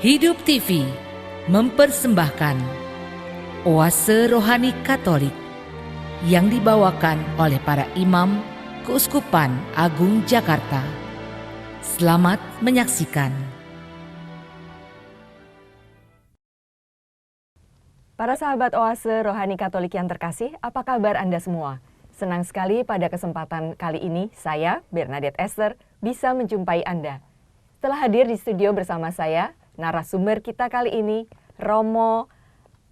Hidup TV mempersembahkan Oase Rohani Katolik yang dibawakan oleh para imam Keuskupan Agung Jakarta. Selamat menyaksikan. Para sahabat Oase Rohani Katolik yang terkasih, apa kabar Anda semua? Senang sekali pada kesempatan kali ini saya, Bernadette Esther, bisa menjumpai Anda. Setelah hadir di studio bersama saya, narasumber kita kali ini, Romo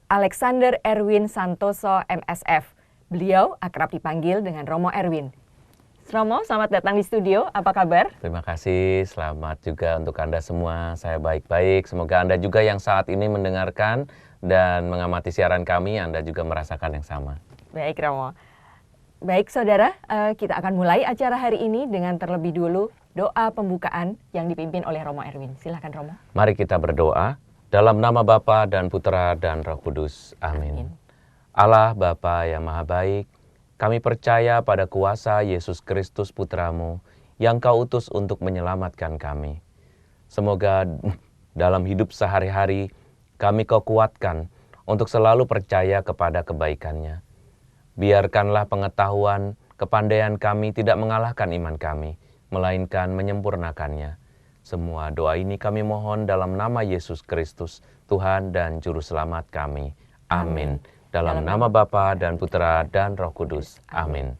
Alexander Erwin Santoso MSF. Beliau akrab dipanggil dengan Romo Erwin. Romo, selamat datang di studio, apa kabar? Terima kasih, selamat juga untuk Anda semua. Saya baik-baik, semoga Anda juga yang saat ini mendengarkan dan mengamati siaran kami, Anda juga merasakan yang sama. Baik Romo. Baik saudara, kita akan mulai acara hari ini dengan terlebih dulu doa pembukaan yang dipimpin oleh Romo Erwin. Silakan Romo. Mari kita berdoa dalam nama Bapa dan Putera dan Roh Kudus. Amin. Allah Bapa yang Maha Baik, kami percaya pada kuasa Yesus Kristus Putramu yang Kau utus untuk menyelamatkan kami. Semoga dalam hidup sehari-hari kami Kau kuatkan untuk selalu percaya kepada kebaikan-Nya. Biarkanlah pengetahuan, kepandaian kami tidak mengalahkan iman kami, melainkan menyempurnakannya. Semua doa ini kami mohon dalam nama Yesus Kristus, Tuhan dan Juru Selamat kami. Amin. Dalam nama Bapa dan Putera dan Roh Kudus. Amin.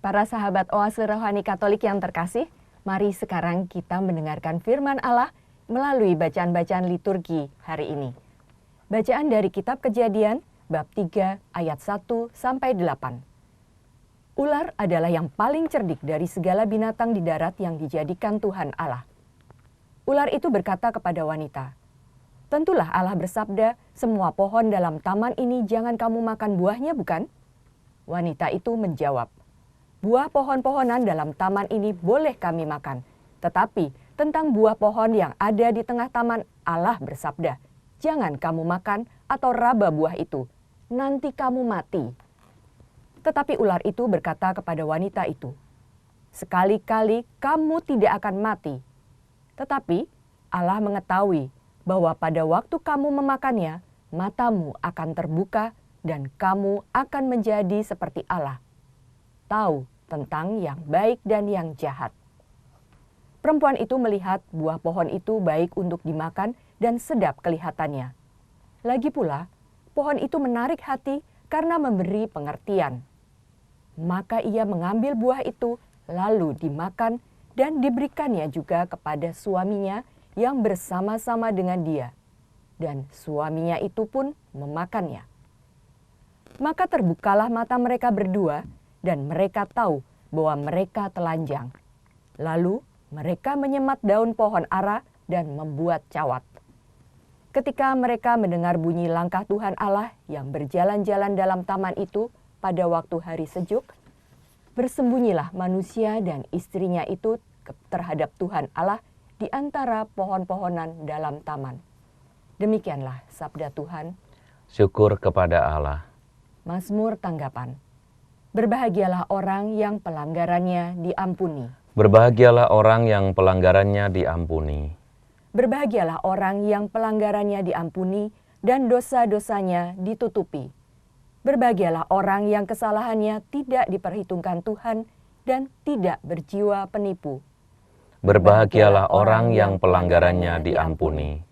Para sahabat Oase Rohani Katolik yang terkasih, mari sekarang kita mendengarkan firman Allah melalui bacaan-bacaan liturgi hari ini. Bacaan dari kitab Kejadian, bab 3 ayat 1 sampai 8. Ular adalah yang paling cerdik dari segala binatang di darat yang dijadikan Tuhan Allah. Ular itu berkata kepada wanita, "Tentulah Allah bersabda, semua pohon dalam taman ini jangan kamu makan buahnya, bukan?" Wanita itu menjawab, "Buah pohon-pohonan dalam taman ini boleh kami makan, tetapi tentang buah pohon yang ada di tengah taman Allah bersabda, jangan kamu makan atau raba buah itu, nanti kamu mati." Tetapi ular itu berkata kepada wanita itu, "Sekali-kali kamu tidak akan mati." Tetapi Allah mengetahui bahwa pada waktu kamu memakannya, matamu akan terbuka dan kamu akan menjadi seperti Allah, tahu tentang yang baik dan yang jahat. Perempuan itu melihat buah pohon itu baik untuk dimakan dan sedap kelihatannya. Lagi pula, pohon itu menarik hati karena memberi pengertian. Maka ia mengambil buah itu, lalu dimakan dan diberikannya juga kepada suaminya yang bersama-sama dengan dia. Dan suaminya itu pun memakannya. Maka terbukalah mata mereka berdua dan mereka tahu bahwa mereka telanjang. Lalu mereka menyemat daun pohon ara dan membuat cawat. Ketika mereka mendengar bunyi langkah Tuhan Allah yang berjalan-jalan dalam taman itu pada waktu hari sejuk, bersembunyilah manusia dan istrinya itu terhadap Tuhan Allah di antara pohon-pohonan dalam taman. Demikianlah sabda Tuhan. Syukur kepada Allah. Mazmur tanggapan. Berbahagialah orang yang pelanggarannya diampuni. Berbahagialah orang yang pelanggarannya diampuni. Berbahagialah orang yang pelanggarannya diampuni dan dosa-dosanya ditutupi. Berbahagialah orang yang kesalahannya tidak diperhitungkan Tuhan dan tidak berjiwa penipu. Berbahagialah orang yang pelanggarannya diampuni.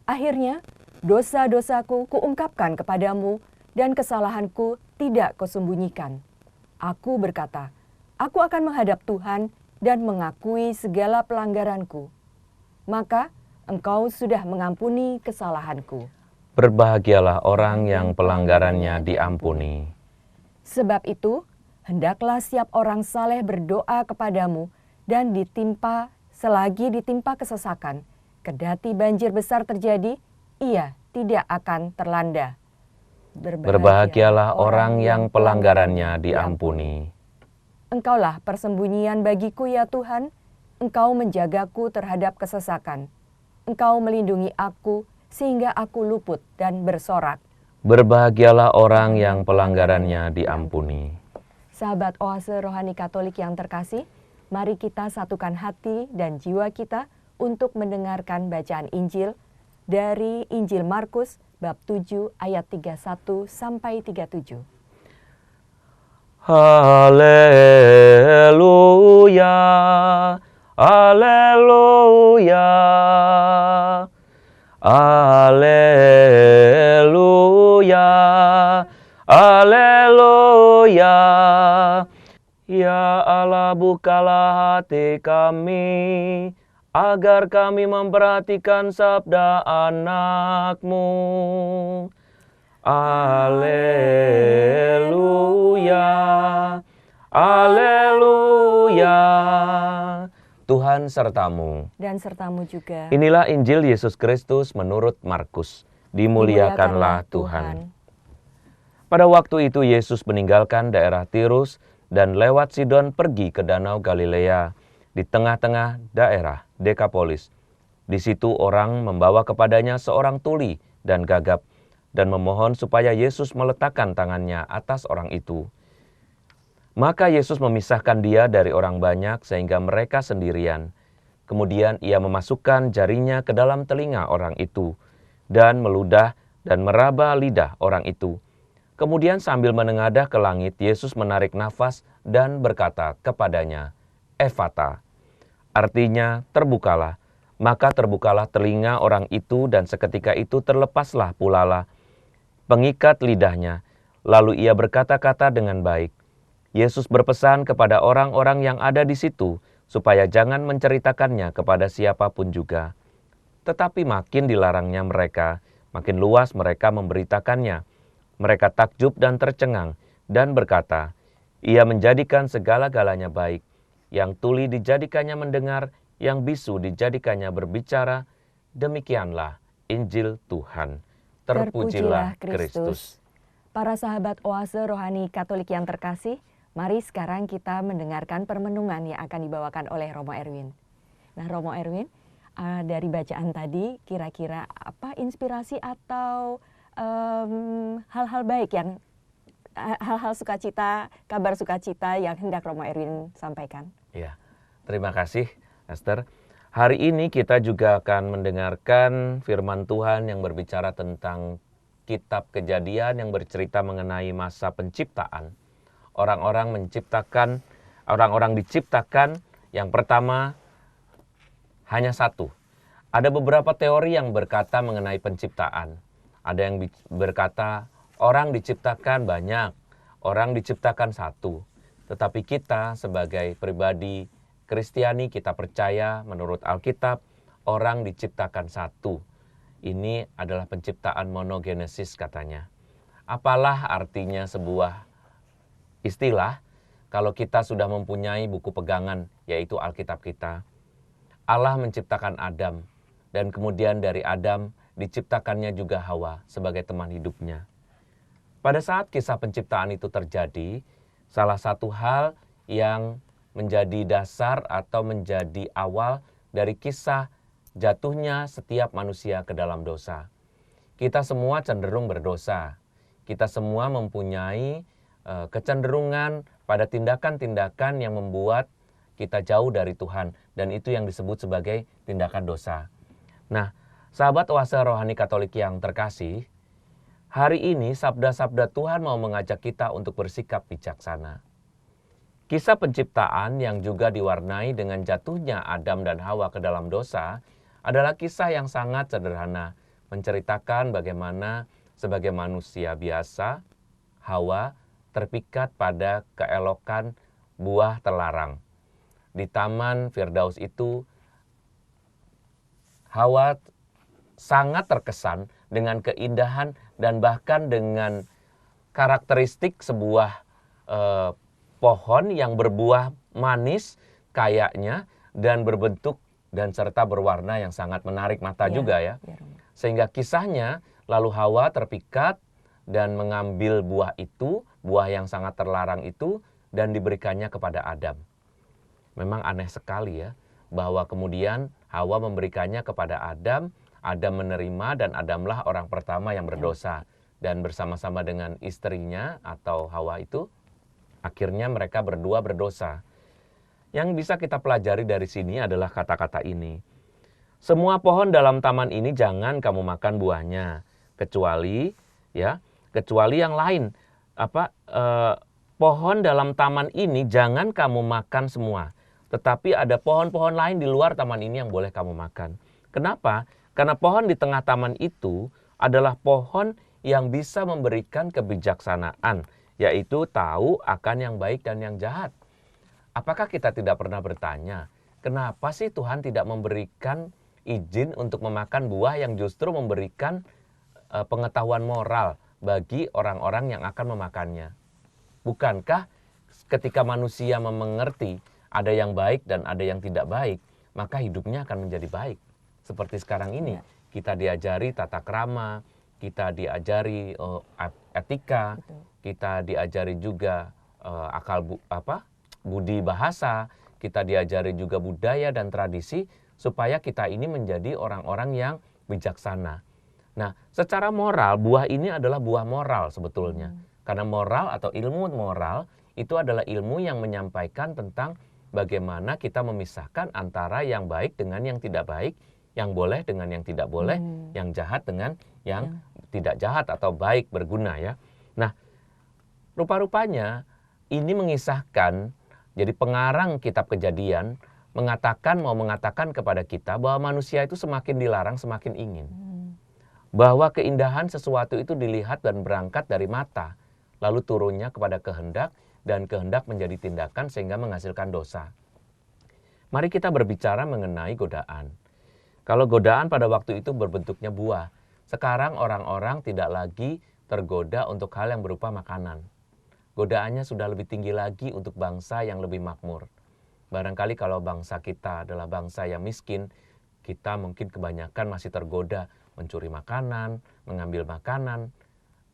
Akhirnya, dosa-dosaku kuungkapkan kepadamu dan kesalahanku tidak kusembunyikan. Aku berkata, aku akan menghadap Tuhan dan mengakui segala pelanggaranku. Maka engkau sudah mengampuni kesalahanku. Berbahagialah orang yang pelanggarannya diampuni. Sebab itu, hendaklah setiap orang saleh berdoa kepadamu dan selagi ditimpa kesesakan, kedati banjir besar terjadi, ia tidak akan terlanda. Berbahagialah orang yang pelanggarannya diampuni. Engkaulah persembunyian bagiku ya Tuhan, Engkau menjagaku terhadap kesesakan. Engkau melindungi aku sehingga aku luput dan bersorak. Berbahagialah orang yang pelanggarannya diampuni. Sahabat Oase Rohani Katolik yang terkasih, mari kita satukan hati dan jiwa kita untuk mendengarkan bacaan Injil dari Injil Markus bab 7 ayat 31 sampai 37. Haleluya, haleluya, haleluya, haleluya. Ya Allah, bukalah hati kami, agar kami memperhatikan sabda anak-Mu. Haleluya, haleluya. Tuhan sertamu. Dan sertamu juga. Inilah Injil Yesus Kristus menurut Markus. Dimuliakanlah Tuhan. Pada waktu itu Yesus meninggalkan daerah Tirus dan lewat Sidon pergi ke Danau Galilea di tengah-tengah daerah Dekapolis. Di situ orang membawa kepadanya seorang tuli dan gagap dan memohon supaya Yesus meletakkan tangannya atas orang itu. Maka Yesus memisahkan dia dari orang banyak sehingga mereka sendirian. Kemudian ia memasukkan jarinya ke dalam telinga orang itu dan meludah dan meraba lidah orang itu. Kemudian sambil menengadah ke langit, Yesus menarik nafas dan berkata kepadanya, "Efata," artinya terbukalah. Maka terbukalah telinga orang itu dan seketika itu terlepaslah pulalah pengikat lidahnya. Lalu ia berkata-kata dengan baik. Yesus berpesan kepada orang-orang yang ada di situ supaya jangan menceritakannya kepada siapapun juga. Tetapi makin dilarangnya mereka, makin luas mereka memberitakannya. Mereka takjub dan tercengang dan berkata, "Ia menjadikan segala-galanya baik. Yang tuli dijadikannya mendengar, yang bisu dijadikannya berbicara." Demikianlah Injil Tuhan. Terpujilah Kristus. Para sahabat Oase Rohani Katolik yang terkasih, mari sekarang kita mendengarkan permenungan yang akan dibawakan oleh Romo Erwin. Nah, Romo Erwin, dari bacaan tadi kira-kira apa inspirasi atau hal-hal baik yang hal-hal sukacita, kabar sukacita yang hendak Romo Erwin sampaikan? Ya, terima kasih Esther. Hari ini kita juga akan mendengarkan firman Tuhan yang berbicara tentang kitab Kejadian yang bercerita mengenai masa penciptaan. Orang-orang diciptakan, yang pertama hanya satu. Ada beberapa teori yang berkata mengenai penciptaan. Ada yang berkata orang diciptakan banyak, orang diciptakan satu. Tetapi kita sebagai pribadi Kristiani, kita percaya menurut Alkitab orang diciptakan satu. Ini adalah penciptaan monogenesis katanya. Apalah artinya sebuah istilah kalau kita sudah mempunyai buku pegangan, yaitu Alkitab kita. Allah menciptakan Adam, dan kemudian dari Adam diciptakannya juga Hawa sebagai teman hidupnya. Pada saat kisah penciptaan itu terjadi, salah satu hal yang menjadi dasar atau menjadi awal dari kisah jatuhnya setiap manusia ke dalam dosa. Kita semua cenderung berdosa. Kita semua mempunyai kecenderungan pada tindakan-tindakan yang membuat kita jauh dari Tuhan. Dan itu yang disebut sebagai tindakan dosa. Nah, sahabat Oase Rohani Katolik yang terkasih, hari ini sabda-sabda Tuhan mau mengajak kita untuk bersikap bijaksana. Kisah penciptaan yang juga diwarnai dengan jatuhnya Adam dan Hawa ke dalam dosa adalah kisah yang sangat sederhana, menceritakan bagaimana sebagai manusia biasa, Hawa terpikat pada keelokan buah terlarang. Di Taman Firdaus itu, Hawa sangat terkesan dengan keindahan dan bahkan dengan karakteristik sebuah pohon yang berbuah manis kayaknya dan berbentuk dan serta berwarna yang sangat menarik mata juga ya. Sehingga kisahnya lalu Hawa terpikat dan mengambil buah itu, buah yang sangat terlarang itu, dan diberikannya kepada Adam. Memang aneh sekali ya, bahwa kemudian Hawa memberikannya kepada Adam, Adam menerima dan Adamlah orang pertama yang berdosa. Dan bersama-sama dengan istrinya atau Hawa itu, akhirnya mereka berdua berdosa. Yang bisa kita pelajari dari sini adalah kata-kata ini. semua pohon dalam taman ini jangan kamu makan buahnya, kecuali yang lain. Pohon dalam taman ini jangan kamu makan semua, tetapi ada pohon-pohon lain di luar taman ini yang boleh kamu makan. Kenapa? Karena pohon di tengah taman itu adalah pohon yang bisa memberikan kebijaksanaan, yaitu tahu akan yang baik dan yang jahat. Apakah kita tidak pernah bertanya, kenapa sih Tuhan tidak memberikan izin untuk memakan buah yang justru memberikan pengetahuan moral bagi orang-orang yang akan memakannya? Bukankah ketika manusia mengerti ada yang baik dan ada yang tidak baik, maka hidupnya akan menjadi baik. Seperti sekarang ini, kita diajari tata krama, kita diajari etika, kita diajari juga budi bahasa, kita diajari juga budaya dan tradisi, supaya kita ini menjadi orang-orang yang bijaksana. Nah, secara moral, buah ini adalah buah moral sebetulnya. Karena moral atau ilmu moral itu adalah ilmu yang menyampaikan tentang bagaimana kita memisahkan antara yang baik dengan yang tidak baik, yang boleh dengan yang tidak boleh, yang jahat dengan yang tidak jahat atau baik berguna ya. Nah, rupa-rupanya ini mengisahkan, jadi pengarang kitab Kejadian mau mengatakan kepada kita bahwa manusia itu semakin dilarang semakin ingin. Bahwa keindahan sesuatu itu dilihat dan berangkat dari mata, lalu turunnya kepada kehendak, dan kehendak menjadi tindakan sehingga menghasilkan dosa. Mari kita berbicara mengenai godaan. Kalau godaan pada waktu itu berbentuknya buah, sekarang orang-orang tidak lagi tergoda untuk hal yang berupa makanan. Godaannya sudah lebih tinggi lagi untuk bangsa yang lebih makmur. Barangkali kalau bangsa kita adalah bangsa yang miskin, kita mungkin kebanyakan masih tergoda mencuri makanan, mengambil makanan,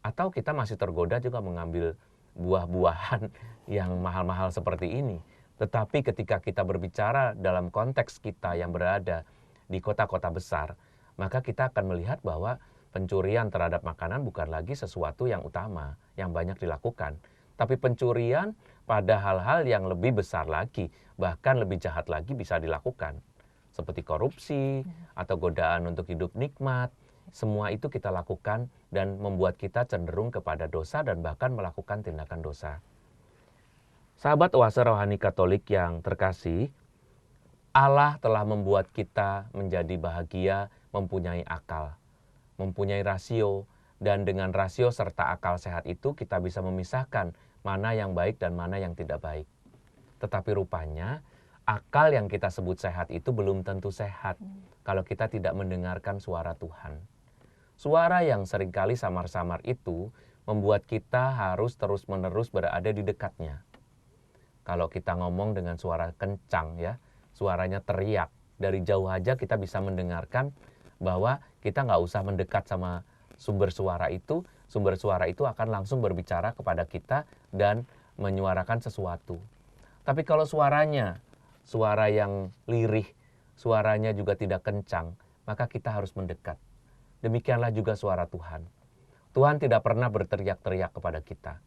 atau kita masih tergoda juga mengambil buah-buahan yang mahal-mahal seperti ini. Tetapi ketika kita berbicara dalam konteks kita yang berada di kota-kota besar, maka kita akan melihat bahwa pencurian terhadap makanan bukan lagi sesuatu yang utama, yang banyak dilakukan. Tapi pencurian pada hal-hal yang lebih besar lagi, bahkan lebih jahat lagi bisa dilakukan. Seperti korupsi atau godaan untuk hidup nikmat. Semua itu kita lakukan dan membuat kita cenderung kepada dosa dan bahkan melakukan tindakan dosa. Sahabat oase rohani Katolik yang terkasih, Allah telah membuat kita menjadi bahagia, mempunyai akal, mempunyai rasio, dan dengan rasio serta akal sehat itu kita bisa memisahkan mana yang baik dan mana yang tidak baik. Tetapi rupanya akal yang kita sebut sehat itu belum tentu sehat kalau kita tidak mendengarkan suara Tuhan. Suara yang seringkali samar-samar itu membuat kita harus terus-menerus berada di dekatnya. Kalau kita ngomong dengan suara kencang ya, suaranya teriak, dari jauh aja kita bisa mendengarkan bahwa kita nggak usah mendekat sama sumber suara itu akan langsung berbicara kepada kita dan menyuarakan sesuatu. Tapi kalau suaranya, suara yang lirih, suaranya juga tidak kencang, maka kita harus mendekat. Demikianlah juga suara Tuhan. Tuhan tidak pernah berteriak-teriak kepada kita.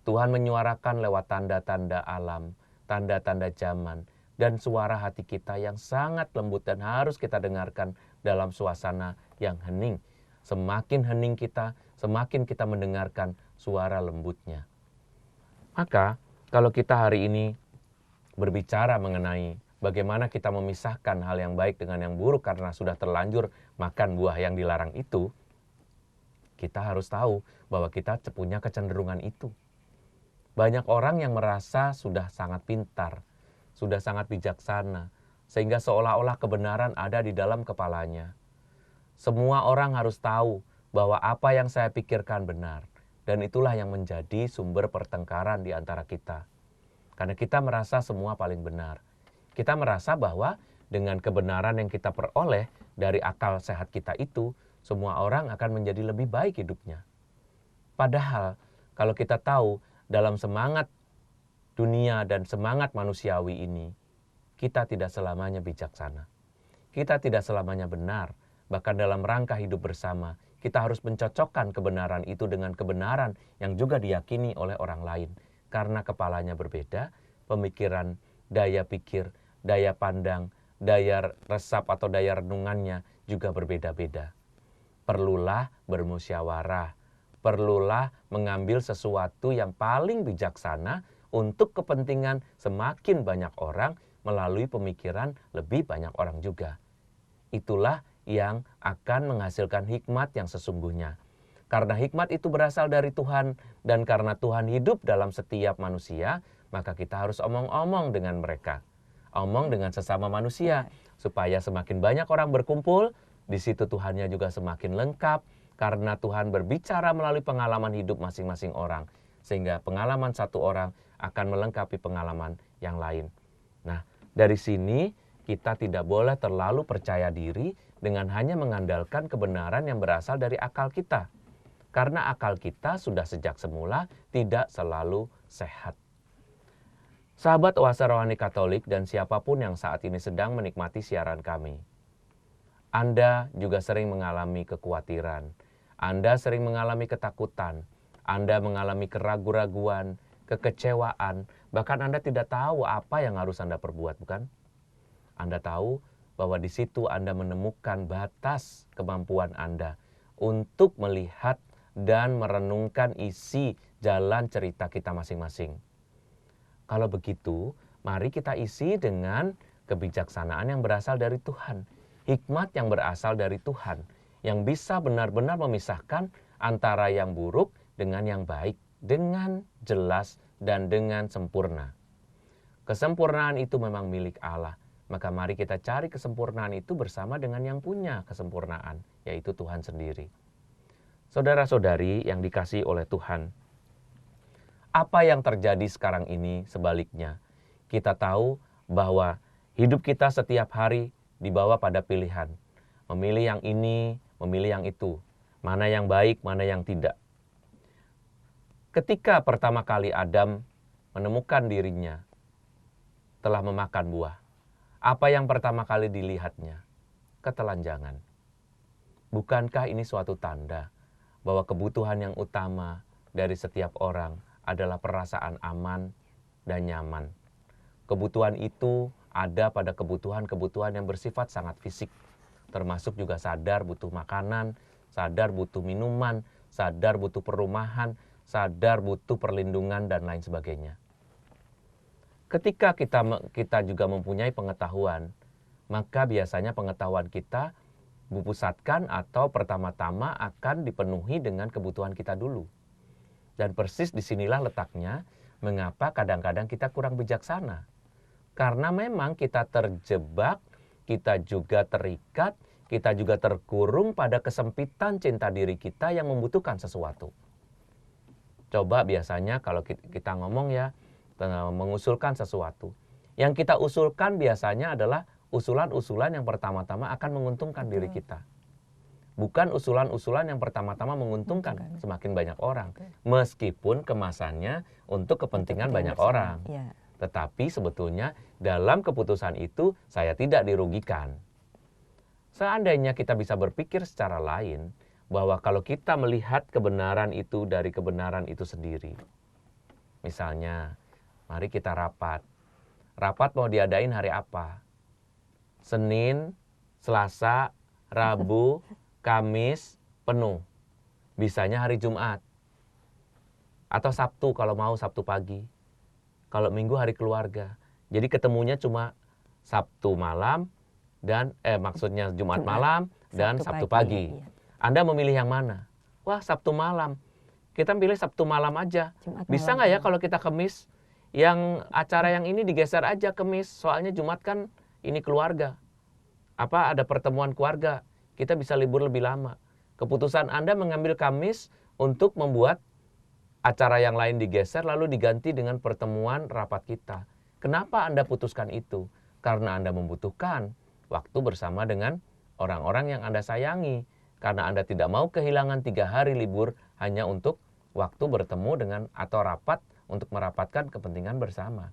Tuhan menyuarakan lewat tanda-tanda alam, tanda-tanda zaman, dan suara hati kita yang sangat lembut dan harus kita dengarkan dalam suasana yang hening. Semakin hening kita, semakin kita mendengarkan suara lembutnya. Maka, kalau kita hari ini berbicara mengenai bagaimana kita memisahkan hal yang baik dengan yang buruk karena sudah terlanjur makan buah yang dilarang itu, kita harus tahu bahwa kita punya kecenderungan itu. Banyak orang yang merasa sudah sangat pintar, sudah sangat bijaksana, sehingga seolah-olah kebenaran ada di dalam kepalanya. Semua orang harus tahu bahwa apa yang saya pikirkan benar, dan itulah yang menjadi sumber pertengkaran di antara kita. Karena kita merasa semua paling benar. Kita merasa bahwa dengan kebenaran yang kita peroleh dari akal sehat kita itu, semua orang akan menjadi lebih baik hidupnya. Padahal kalau kita tahu dalam semangat dunia dan semangat manusiawi ini, kita tidak selamanya bijaksana. Kita tidak selamanya benar. Bahkan dalam rangka hidup bersama, kita harus mencocokkan kebenaran itu dengan kebenaran yang juga diyakini oleh orang lain. Karena kepalanya berbeda, pemikiran, daya pikir, daya pandang, daya resap atau daya renungannya juga berbeda-beda. Perlulah bermusyawarah, perlulah mengambil sesuatu yang paling bijaksana untuk kepentingan semakin banyak orang melalui pemikiran lebih banyak orang juga. Itulah yang akan menghasilkan hikmat yang sesungguhnya. Karena hikmat itu berasal dari Tuhan dan karena Tuhan hidup dalam setiap manusia, maka kita harus omong-omong dengan mereka. Omong dengan sesama manusia supaya semakin banyak orang berkumpul, di situ Tuhannya juga semakin lengkap karena Tuhan berbicara melalui pengalaman hidup masing-masing orang. Sehingga pengalaman satu orang akan melengkapi pengalaman yang lain. Nah, dari sini kita tidak boleh terlalu percaya diri dengan hanya mengandalkan kebenaran yang berasal dari akal kita. Karena akal kita sudah sejak semula tidak selalu sehat. Sahabat Oase Rohani Katolik dan siapapun yang saat ini sedang menikmati siaran kami. Anda juga sering mengalami kekhawatiran. Anda sering mengalami ketakutan. Anda mengalami keraguan-raguan, kekecewaan. Bahkan Anda tidak tahu apa yang harus Anda perbuat, bukan? Anda tahu bahwa di situ Anda menemukan batas kemampuan Anda untuk melihat dan merenungkan isi jalan cerita kita masing-masing. Kalau begitu, mari kita isi dengan kebijaksanaan yang berasal dari Tuhan. Hikmat yang berasal dari Tuhan. Yang bisa benar-benar memisahkan antara yang buruk dengan yang baik. Dengan jelas dan dengan sempurna. Kesempurnaan itu memang milik Allah. Maka mari kita cari kesempurnaan itu bersama dengan yang punya kesempurnaan. Yaitu Tuhan sendiri. Saudara-saudari yang dikasihi oleh Tuhan, apa yang terjadi sekarang ini sebaliknya? Kita tahu bahwa hidup kita setiap hari dibawa pada pilihan. Memilih yang ini, memilih yang itu. Mana yang baik, mana yang tidak. Ketika pertama kali Adam menemukan dirinya telah memakan buah, apa yang pertama kali dilihatnya? Ketelanjangan. Bukankah ini suatu tanda bahwa kebutuhan yang utama dari setiap orang adalah perasaan aman dan nyaman. Kebutuhan itu ada pada kebutuhan-kebutuhan yang bersifat sangat fisik, termasuk juga sadar butuh makanan, sadar butuh minuman, sadar butuh perumahan, sadar butuh perlindungan, dan lain sebagainya. Ketika kita juga mempunyai pengetahuan, maka biasanya pengetahuan kita dipusatkan atau pertama-tama akan dipenuhi dengan kebutuhan kita dulu. Dan persis disinilah letaknya mengapa kadang-kadang kita kurang bijaksana. Karena memang kita terjebak, kita juga terikat, kita juga terkurung pada kesempitan cinta diri kita yang membutuhkan sesuatu. Coba biasanya kalau kita ngomong ya, mengusulkan sesuatu. Yang kita usulkan biasanya adalah usulan-usulan yang pertama-tama akan menguntungkan diri kita. Bukan usulan-usulan yang pertama-tama menguntungkan semakin banyak orang. Meskipun kemasannya untuk kepentingan banyak orang. Tetapi sebetulnya dalam keputusan itu saya tidak dirugikan. Seandainya kita bisa berpikir secara lain, bahwa kalau kita melihat kebenaran itu dari kebenaran itu sendiri. Misalnya, mari kita rapat. Rapat mau diadain hari apa? Senin, Selasa, Rabu, Kamis, penuh. Bisanya hari Jumat. Atau Sabtu kalau mau Sabtu pagi. Kalau Minggu hari keluarga. Jadi ketemunya cuma Sabtu malam dan maksudnya Jumat malam dan Sabtu pagi. Iya. Anda memilih yang mana? Wah, Sabtu malam. Kita pilih Sabtu malam aja. Bisa nggak ya kalau kita Kamis? Yang acara yang ini digeser aja Kamis. Soalnya Jumat kan ini keluarga. Ada pertemuan keluarga. Kita bisa libur lebih lama. Keputusan Anda mengambil Kamis untuk membuat acara yang lain digeser lalu diganti dengan pertemuan rapat kita. Kenapa Anda putuskan itu? Karena Anda membutuhkan waktu bersama dengan orang-orang yang Anda sayangi. Karena Anda tidak mau kehilangan 3 hari libur hanya untuk waktu bertemu dengan atau rapat untuk merapatkan kepentingan bersama.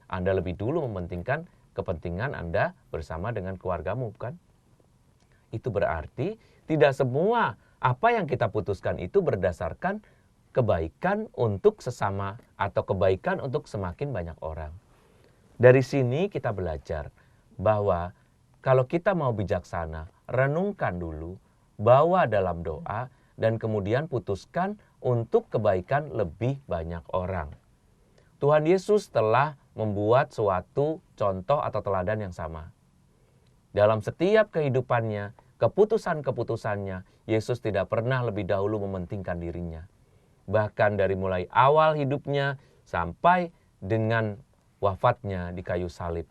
Anda lebih dulu mementingkan kepentingan Anda bersama dengan keluargamu, bukan? Itu berarti tidak semua apa yang kita putuskan itu berdasarkan kebaikan untuk sesama atau kebaikan untuk semakin banyak orang. Dari sini kita belajar bahwa Kalau kita mau bijaksana, renungkan dulu, bawa dalam doa, dan kemudian putuskan untuk kebaikan lebih banyak orang. Tuhan Yesus telah membuat suatu contoh atau teladan yang sama. Dalam setiap kehidupannya, keputusan-keputusannya, Yesus tidak pernah lebih dahulu mementingkan dirinya. Bahkan dari mulai awal hidupnya sampai dengan wafatnya di kayu salib,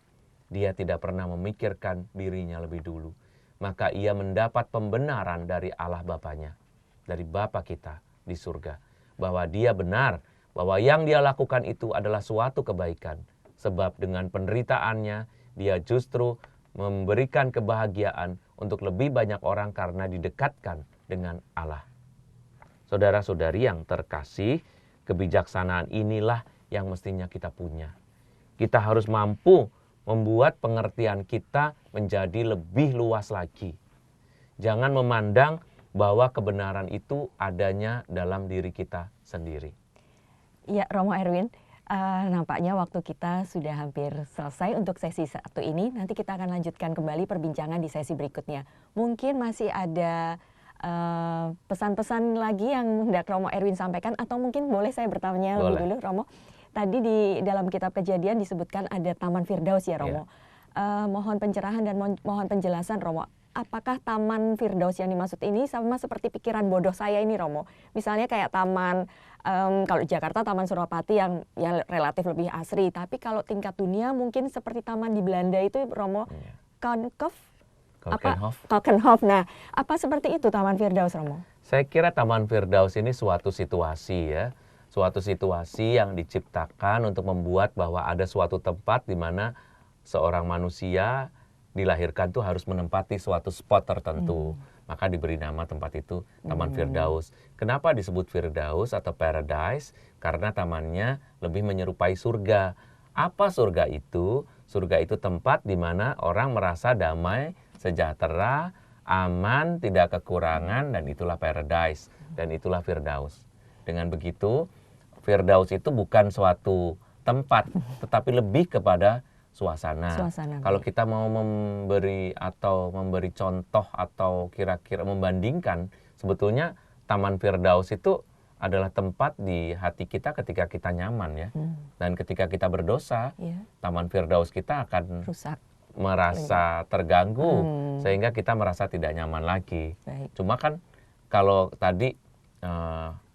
dia tidak pernah memikirkan dirinya lebih dulu. Maka ia mendapat pembenaran dari Allah Bapanya, dari Bapa kita di surga, bahwa dia benar, bahwa yang dia lakukan itu adalah suatu kebaikan. Sebab dengan penderitaannya, dia justru memberikan kebahagiaan untuk lebih banyak orang karena didekatkan dengan Allah. Saudara-saudari yang terkasih, kebijaksanaan inilah yang mestinya kita punya. Kita harus mampu membuat pengertian kita menjadi lebih luas lagi. Jangan memandang bahwa kebenaran itu adanya dalam diri kita sendiri. Ya, Romo Erwin, nampaknya waktu kita sudah hampir selesai untuk sesi satu ini. Nanti kita akan lanjutkan kembali perbincangan di sesi berikutnya. Mungkin masih ada pesan-pesan lagi yang hendak Romo Erwin sampaikan, atau mungkin boleh saya bertanya lebih dulu, Romo. Tadi di dalam kitab Kejadian disebutkan ada Taman Firdaus ya, Romo. Mohon pencerahan dan mohon penjelasan, Romo. Apakah Taman Firdaus yang dimaksud ini sama seperti pikiran bodoh saya ini, Romo? Misalnya kayak taman, kalau Jakarta Taman Suropati yang relatif lebih asri. Tapi kalau tingkat dunia mungkin seperti taman di Belanda itu, Romo, Keukenhof. Nah, apa seperti itu Taman Firdaus, Romo? Saya kira Taman Firdaus ini suatu situasi ya. Suatu situasi yang diciptakan untuk membuat bahwa ada suatu tempat di mana seorang manusia dilahirkan tuh harus menempati suatu spot tertentu. Maka diberi nama tempat itu Taman Firdaus. Kenapa disebut Firdaus atau Paradise? Karena tamannya lebih menyerupai surga. Apa surga itu? Surga itu tempat di mana orang merasa damai, sejahtera, aman, tidak kekurangan, dan itulah Paradise. Dan itulah Firdaus. Dengan begitu, Firdaus itu bukan suatu tempat, tetapi lebih kepada suasana. Kalau kita mau memberi contoh atau kira-kira membandingkan, sebetulnya Taman Firdaus itu adalah tempat di hati kita ketika kita nyaman ya. Dan ketika kita berdosa, Taman Firdaus kita akan rusak, merasa terganggu, sehingga kita merasa tidak nyaman lagi. Cuma kan kalau tadi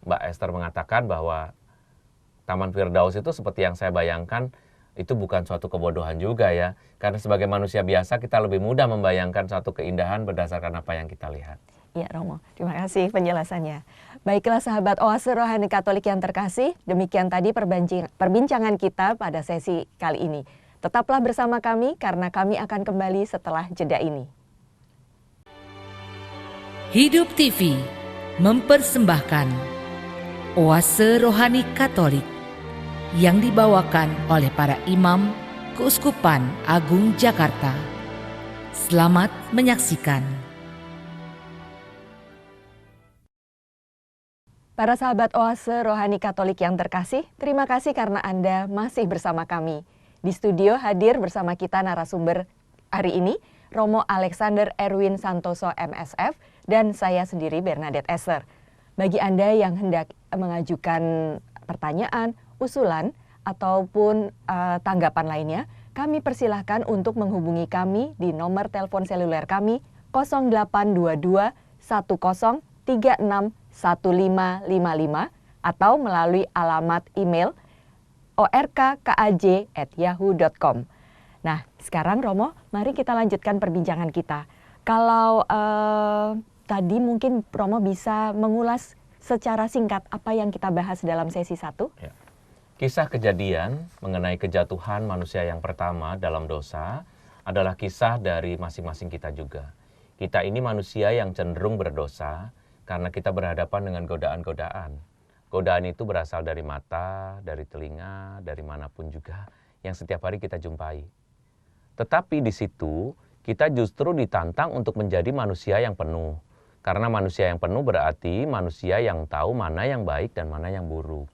Mbak Esther mengatakan bahwa Taman Firdaus itu seperti yang saya bayangkan, itu bukan suatu kebodohan juga ya. Karena sebagai manusia biasa kita lebih mudah membayangkan suatu keindahan berdasarkan apa yang kita lihat. Ya, Romo, terima kasih penjelasannya. Baiklah sahabat Oase Rohani Katolik yang terkasih, demikian tadi perbincangan kita pada sesi kali ini. Tetaplah bersama kami karena kami akan kembali setelah jeda ini. Hidup TV mempersembahkan Oase Rohani Katolik yang dibawakan oleh para imam Keuskupan Agung Jakarta. Selamat menyaksikan. Para sahabat Oase Rohani Katolik yang terkasih, terima kasih karena Anda masih bersama kami. Di studio hadir bersama kita narasumber hari ini, Romo Alexander Erwin Santoso MSF, dan saya sendiri Bernadette Esther. Bagi Anda yang hendak mengajukan pertanyaan, usulan, ataupun tanggapan lainnya, kami persilahkan untuk menghubungi kami di nomor telepon seluler kami 0822 10 36 1555 atau melalui alamat email orkkaj@yahoo.com. Nah, sekarang Romo, mari kita lanjutkan perbincangan kita. Kalau tadi mungkin Romo bisa mengulas secara singkat apa yang kita bahas dalam sesi 1. Ya. Kisah Kejadian mengenai kejatuhan manusia yang pertama dalam dosa adalah kisah dari masing-masing kita juga. Kita ini manusia yang cenderung berdosa karena kita berhadapan dengan godaan-godaan. Godaan itu berasal dari mata, dari telinga, dari manapun juga yang setiap hari kita jumpai. Tetapi di situ kita justru ditantang untuk menjadi manusia yang penuh. Karena manusia yang penuh berarti manusia yang tahu mana yang baik dan mana yang buruk.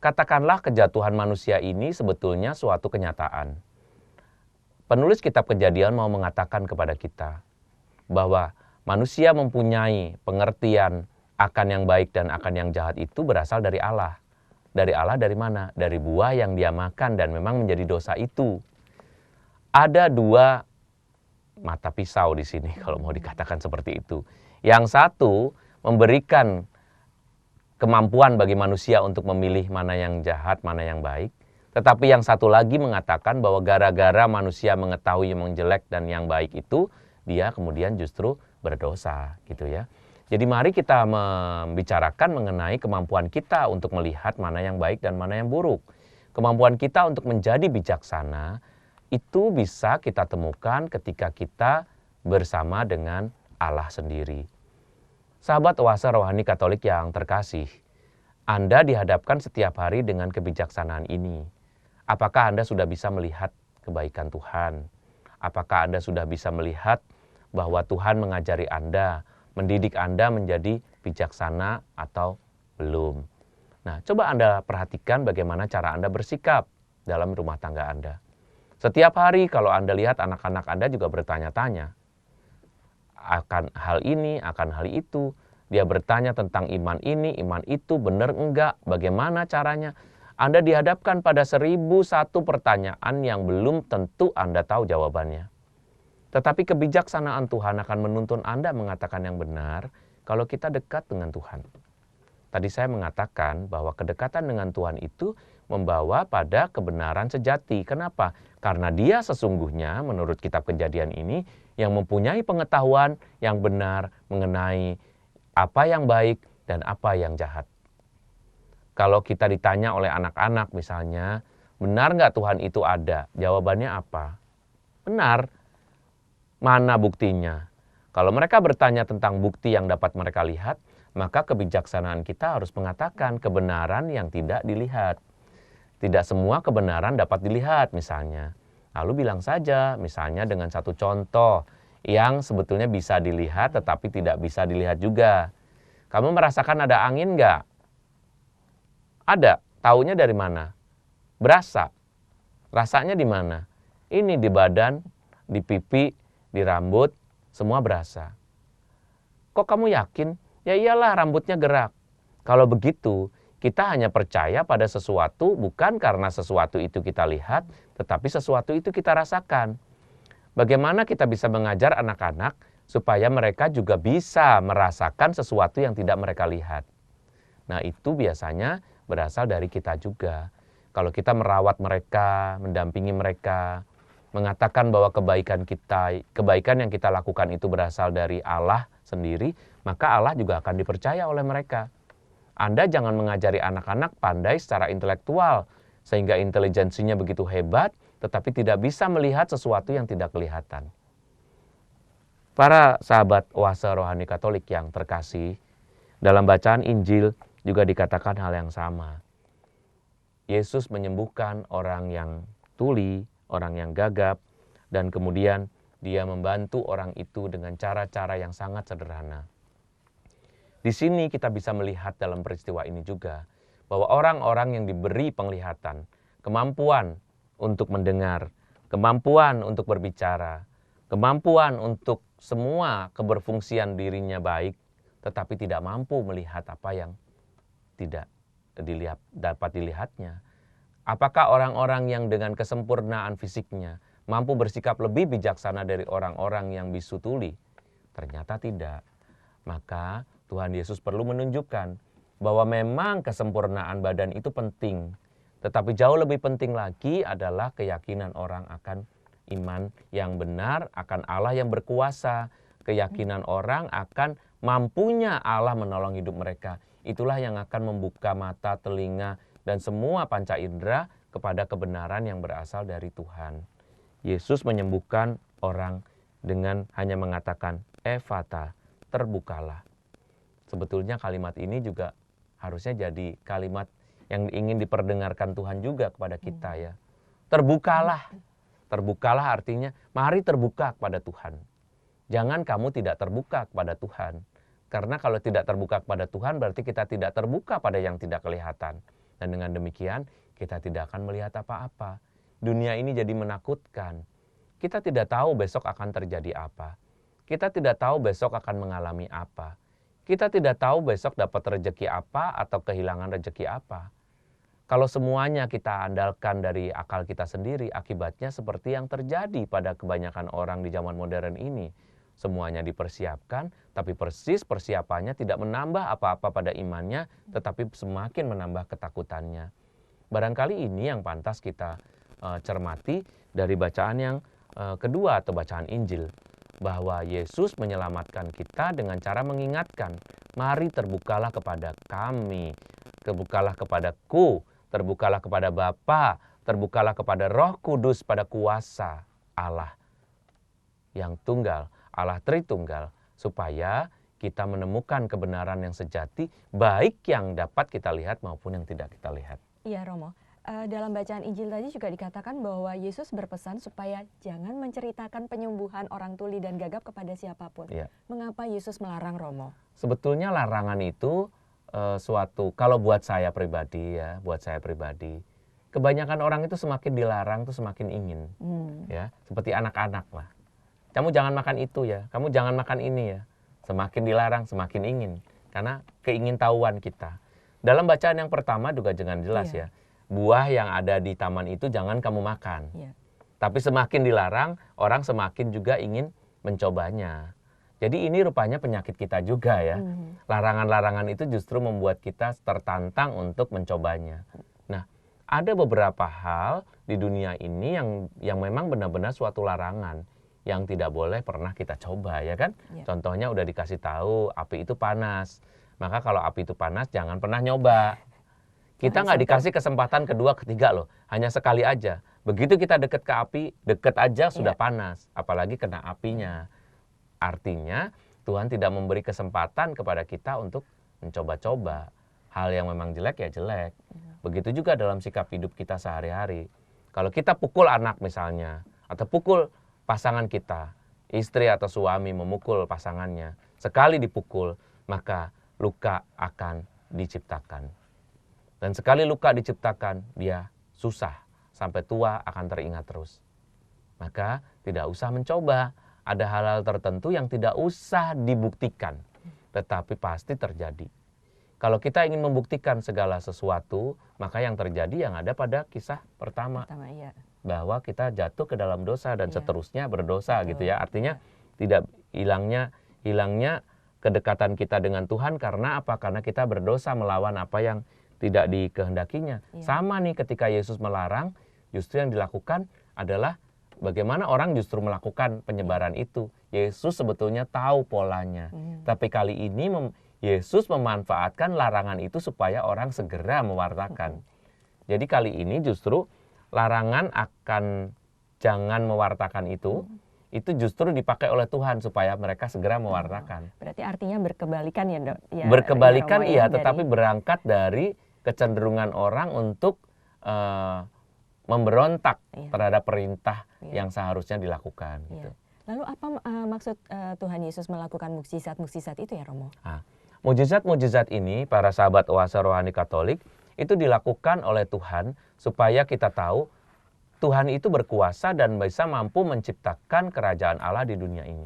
Katakanlah kejatuhan manusia ini sebetulnya suatu kenyataan. penulis kitab Kejadian mau mengatakan kepada kita bahwa manusia mempunyai pengertian akan yang baik dan akan yang jahat itu berasal dari Allah. Dari Allah dari mana? Dari buah yang dia makan dan memang menjadi dosa itu. Ada dua mata pisau di sini kalau mau dikatakan seperti itu. Yang satu memberikan kemampuan bagi manusia untuk memilih mana yang jahat, mana yang baik. Tetapi yang satu lagi mengatakan bahwa gara-gara manusia mengetahui yang jelek dan yang baik itu, dia kemudian justru berdosa gitu ya. Jadi mari kita membicarakan mengenai kemampuan kita untuk melihat mana yang baik dan mana yang buruk. Kemampuan kita untuk menjadi bijaksana itu bisa kita temukan ketika kita bersama dengan Allah sendiri. Sahabat oase rohani Katolik yang terkasih, Anda dihadapkan setiap hari dengan kebijaksanaan ini. Apakah Anda sudah bisa melihat kebaikan Tuhan? Apakah Anda sudah bisa melihat bahwa Tuhan mengajari Anda, mendidik Anda menjadi bijaksana atau belum? Nah, coba Anda perhatikan bagaimana cara Anda bersikap dalam rumah tangga Anda. Setiap hari kalau Anda lihat anak-anak Anda juga bertanya-tanya akan hal ini, akan hal itu. Dia bertanya tentang iman ini, iman itu, benar enggak, bagaimana caranya. Anda dihadapkan pada 1001 pertanyaan yang belum tentu Anda tahu jawabannya. Tetapi kebijaksanaan Tuhan akan menuntun Anda mengatakan yang benar kalau kita dekat dengan Tuhan. Tadi saya mengatakan bahwa kedekatan dengan Tuhan itu membawa pada kebenaran sejati. Kenapa? Karena dia sesungguhnya menurut kitab Kejadian ini yang mempunyai pengetahuan yang benar mengenai apa yang baik dan apa yang jahat. Kalau kita ditanya oleh anak-anak misalnya, benar nggak Tuhan itu ada? Jawabannya apa? Benar. Mana buktinya? Kalau mereka bertanya tentang bukti yang dapat mereka lihat, maka kebijaksanaan kita harus mengatakan kebenaran yang tidak dilihat. Tidak semua kebenaran dapat dilihat misalnya. Lalu bilang saja misalnya dengan satu contoh yang sebetulnya bisa dilihat tetapi tidak bisa dilihat juga. Kamu merasakan ada angin nggak? Ada. Taunya dari mana? Berasa. Rasanya di mana? Ini di badan, di pipi, di rambut, semua berasa. Kok kamu yakin? Ya iyalah rambutnya gerak. Kalau begitu, kita hanya percaya pada sesuatu bukan karena sesuatu itu kita lihat, tetapi sesuatu itu kita rasakan. Bagaimana kita bisa mengajar anak-anak supaya mereka juga bisa merasakan sesuatu yang tidak mereka lihat? Nah, itu biasanya berasal dari kita juga. Kalau kita merawat mereka, mendampingi mereka, mengatakan bahwa kebaikan yang kita lakukan itu berasal dari Allah sendiri, maka Allah juga akan dipercaya oleh mereka. Anda jangan mengajari anak-anak pandai secara intelektual, sehingga intelijensinya begitu hebat, tetapi tidak bisa melihat sesuatu yang tidak kelihatan. Para sahabat oase rohani Katolik yang terkasih, dalam bacaan Injil juga dikatakan hal yang sama. Yesus menyembuhkan orang yang tuli, orang yang gagap, dan kemudian dia membantu orang itu dengan cara-cara yang sangat sederhana. Di sini kita bisa melihat dalam peristiwa ini juga bahwa orang-orang yang diberi penglihatan, kemampuan untuk mendengar, kemampuan untuk berbicara, kemampuan untuk semua keberfungsian dirinya baik, tetapi tidak mampu melihat apa yang tidak dapat dilihatnya. Apakah orang-orang yang dengan kesempurnaan fisiknya mampu bersikap lebih bijaksana dari orang-orang yang bisu tuli? Ternyata tidak. Maka Tuhan Yesus perlu menunjukkan bahwa memang kesempurnaan badan itu penting. Tetapi jauh lebih penting lagi adalah keyakinan orang akan iman yang benar, akan Allah yang berkuasa. Keyakinan orang akan mampunya Allah menolong hidup mereka. Itulah yang akan membuka mata, telinga, dan semua panca indera kepada kebenaran yang berasal dari Tuhan. Yesus menyembuhkan orang dengan hanya mengatakan, Efata, terbukalah. Sebetulnya kalimat ini juga harusnya jadi kalimat yang ingin diperdengarkan Tuhan juga kepada kita ya. Terbukalah. Terbukalah artinya mari terbuka kepada Tuhan. Jangan kamu tidak terbuka kepada Tuhan. Karena kalau tidak terbuka kepada Tuhan berarti kita tidak terbuka pada yang tidak kelihatan. Dan dengan demikian kita tidak akan melihat apa-apa. Dunia ini jadi menakutkan. Kita tidak tahu besok akan terjadi apa. Kita tidak tahu besok akan mengalami apa. Kita tidak tahu besok dapat rezeki apa atau kehilangan rezeki apa. Kalau semuanya kita andalkan dari akal kita sendiri, akibatnya seperti yang terjadi pada kebanyakan orang di zaman modern ini. Semuanya dipersiapkan, tapi persis persiapannya tidak menambah apa-apa pada imannya, tetapi semakin menambah ketakutannya. Barangkali ini yang pantas kita cermati dari bacaan yang kedua atau bacaan Injil. Bahwa Yesus menyelamatkan kita dengan cara mengingatkan, mari terbukalah kepada kami, terbukalah kepadaku, terbukalah kepada Bapa, terbukalah kepada Roh Kudus pada kuasa Allah yang tunggal, Allah Tritunggal, supaya kita menemukan kebenaran yang sejati, baik yang dapat kita lihat maupun yang tidak kita lihat. Iya Romo, dalam bacaan Injil tadi juga dikatakan bahwa Yesus berpesan supaya jangan menceritakan penyembuhan orang tuli dan gagap kepada siapapun. Ya. Mengapa Yesus melarang Romo? Sebetulnya larangan itu suatu, kalau buat saya pribadi ya, kebanyakan orang itu semakin dilarang tuh semakin ingin, ya, seperti anak-anak lah. Kamu jangan makan itu ya, kamu jangan makan ini ya. Semakin dilarang semakin ingin, karena keingintahuan kita. Dalam bacaan yang pertama juga dengan jelas ya, buah yang ada di taman itu jangan kamu makan. Tapi semakin dilarang, orang semakin juga ingin mencobanya. Jadi ini rupanya penyakit kita juga ya. Larangan-larangan itu justru membuat kita tertantang untuk mencobanya. Nah, ada beberapa hal di dunia ini yang memang benar-benar suatu larangan yang tidak boleh pernah kita coba, ya kan? Contohnya udah dikasih tahu api itu panas. Maka kalau api itu panas jangan pernah nyoba. Kita nggak dikasih kesempatan kedua, ketiga loh. Hanya sekali aja. Begitu kita deket ke api, deket aja sudah panas. Apalagi kena apinya. Artinya Tuhan tidak memberi kesempatan kepada kita untuk mencoba-coba. Hal yang memang jelek ya jelek. Begitu juga dalam sikap hidup kita sehari-hari. Kalau kita pukul anak misalnya, atau pukul pasangan kita, istri atau suami memukul pasangannya, sekali dipukul, maka luka akan diciptakan. Dan sekali luka diciptakan, dia susah, sampai tua akan teringat terus. Maka tidak usah mencoba, ada hal-hal tertentu yang tidak usah dibuktikan, tetapi pasti terjadi. Kalau kita ingin membuktikan segala sesuatu, maka yang terjadi yang ada pada kisah pertama. Bahwa kita jatuh ke dalam dosa dan seterusnya berdosa. Betul. Gitu ya. Artinya tidak hilangnya kedekatan kita dengan Tuhan karena apa? Karena kita berdosa melawan apa yang tidak dikehendakinya. Sama nih ketika Yesus melarang, justru yang dilakukan adalah bagaimana orang justru melakukan penyebaran itu. Yesus sebetulnya tahu polanya. Tapi kali ini Yesus memanfaatkan larangan itu supaya orang segera mewartakan. Jadi kali ini justru larangan akan jangan mewartakan itu justru dipakai oleh Tuhan supaya mereka segera mewartakan. Berarti artinya berkebalikan ya Dok? Ya, berkebalikan iya, tetapi berangkat dari kecenderungan orang untuk memberontak terhadap perintah yang seharusnya dilakukan. Gitu. Lalu apa maksud Tuhan Yesus melakukan mukjizat-mukjizat itu ya Romo? Mukjizat-mukjizat ini, para sahabat Oase Rohani Katolik, itu dilakukan oleh Tuhan supaya kita tahu Tuhan itu berkuasa dan bisa mampu menciptakan kerajaan Allah di dunia ini.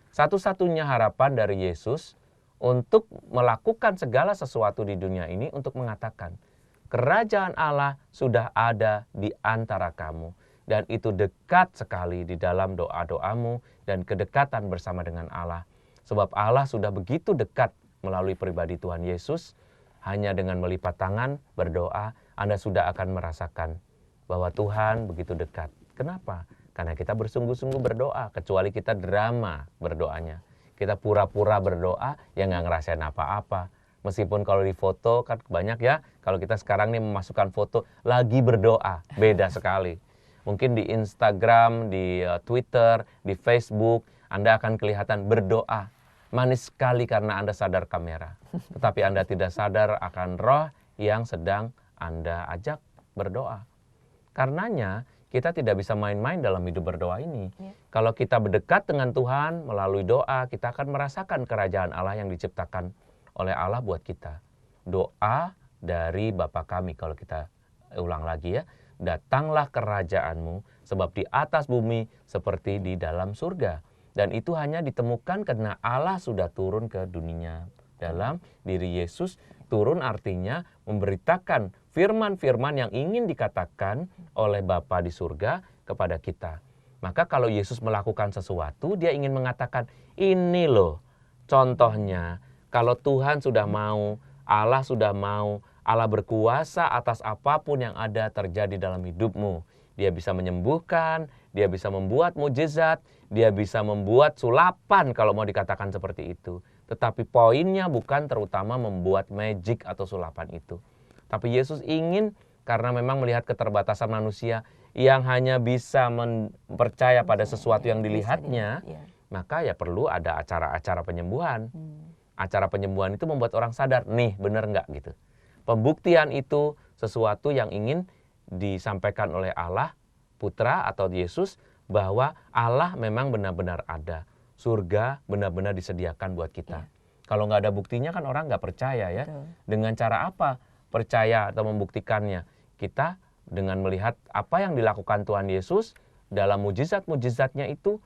Satu-satunya harapan dari Yesus untuk melakukan segala sesuatu di dunia ini untuk mengatakan, kerajaan Allah sudah ada di antara kamu. Dan itu dekat sekali di dalam doa-doamu dan kedekatan bersama dengan Allah. Sebab Allah sudah begitu dekat melalui pribadi Tuhan Yesus, hanya dengan melipat tangan, berdoa, Anda sudah akan merasakan bahwa Tuhan begitu dekat. Kenapa? Karena kita bersungguh-sungguh berdoa, kecuali kita drama berdoanya. Kita pura-pura berdoa, yang nggak ngerasain apa-apa. Meskipun kalau di foto kan banyak ya, kalau kita sekarang nih memasukkan foto, lagi berdoa, beda sekali. Mungkin di Instagram, di Twitter, di Facebook, Anda akan kelihatan berdoa. Manis sekali karena Anda sadar kamera. Tetapi Anda tidak sadar akan roh yang sedang Anda ajak berdoa. Karenanya kita tidak bisa main-main dalam hidup berdoa ini. Kalau kita berdekat dengan Tuhan melalui doa, kita akan merasakan kerajaan Allah yang diciptakan oleh Allah buat kita. Doa dari Bapa kami, kalau kita ulang lagi ya. datanglah kerajaanmu, sebab di atas bumi seperti di dalam surga. Dan itu hanya ditemukan karena Allah sudah turun ke dunia. Dalam diri Yesus turun artinya memberitakan firman-firman yang ingin dikatakan oleh Bapa di surga kepada kita. Maka kalau Yesus melakukan sesuatu, dia ingin mengatakan, ini loh contohnya. Kalau Tuhan sudah mau, Allah sudah mau, Allah berkuasa atas apapun yang ada terjadi dalam hidupmu. Dia bisa menyembuhkan, dia bisa membuat mujizat, dia bisa membuat sulapan kalau mau dikatakan seperti itu. Tetapi poinnya bukan terutama membuat magic atau sulapan itu. Tapi Yesus ingin, karena memang melihat keterbatasan manusia yang hanya bisa percaya pada sesuatu yang dilihatnya, maka ya perlu ada acara-acara penyembuhan. Acara penyembuhan itu membuat orang sadar, nih benar nggak gitu. Pembuktian itu sesuatu yang ingin disampaikan oleh Allah, Putra atau Yesus, bahwa Allah memang benar-benar ada. Surga benar-benar disediakan buat kita. Kalau nggak ada buktinya kan orang nggak percaya ya. Betul. Dengan cara apa percaya atau membuktikannya? Kita dengan melihat apa yang dilakukan Tuhan Yesus dalam mujizat-mujizatnya itu,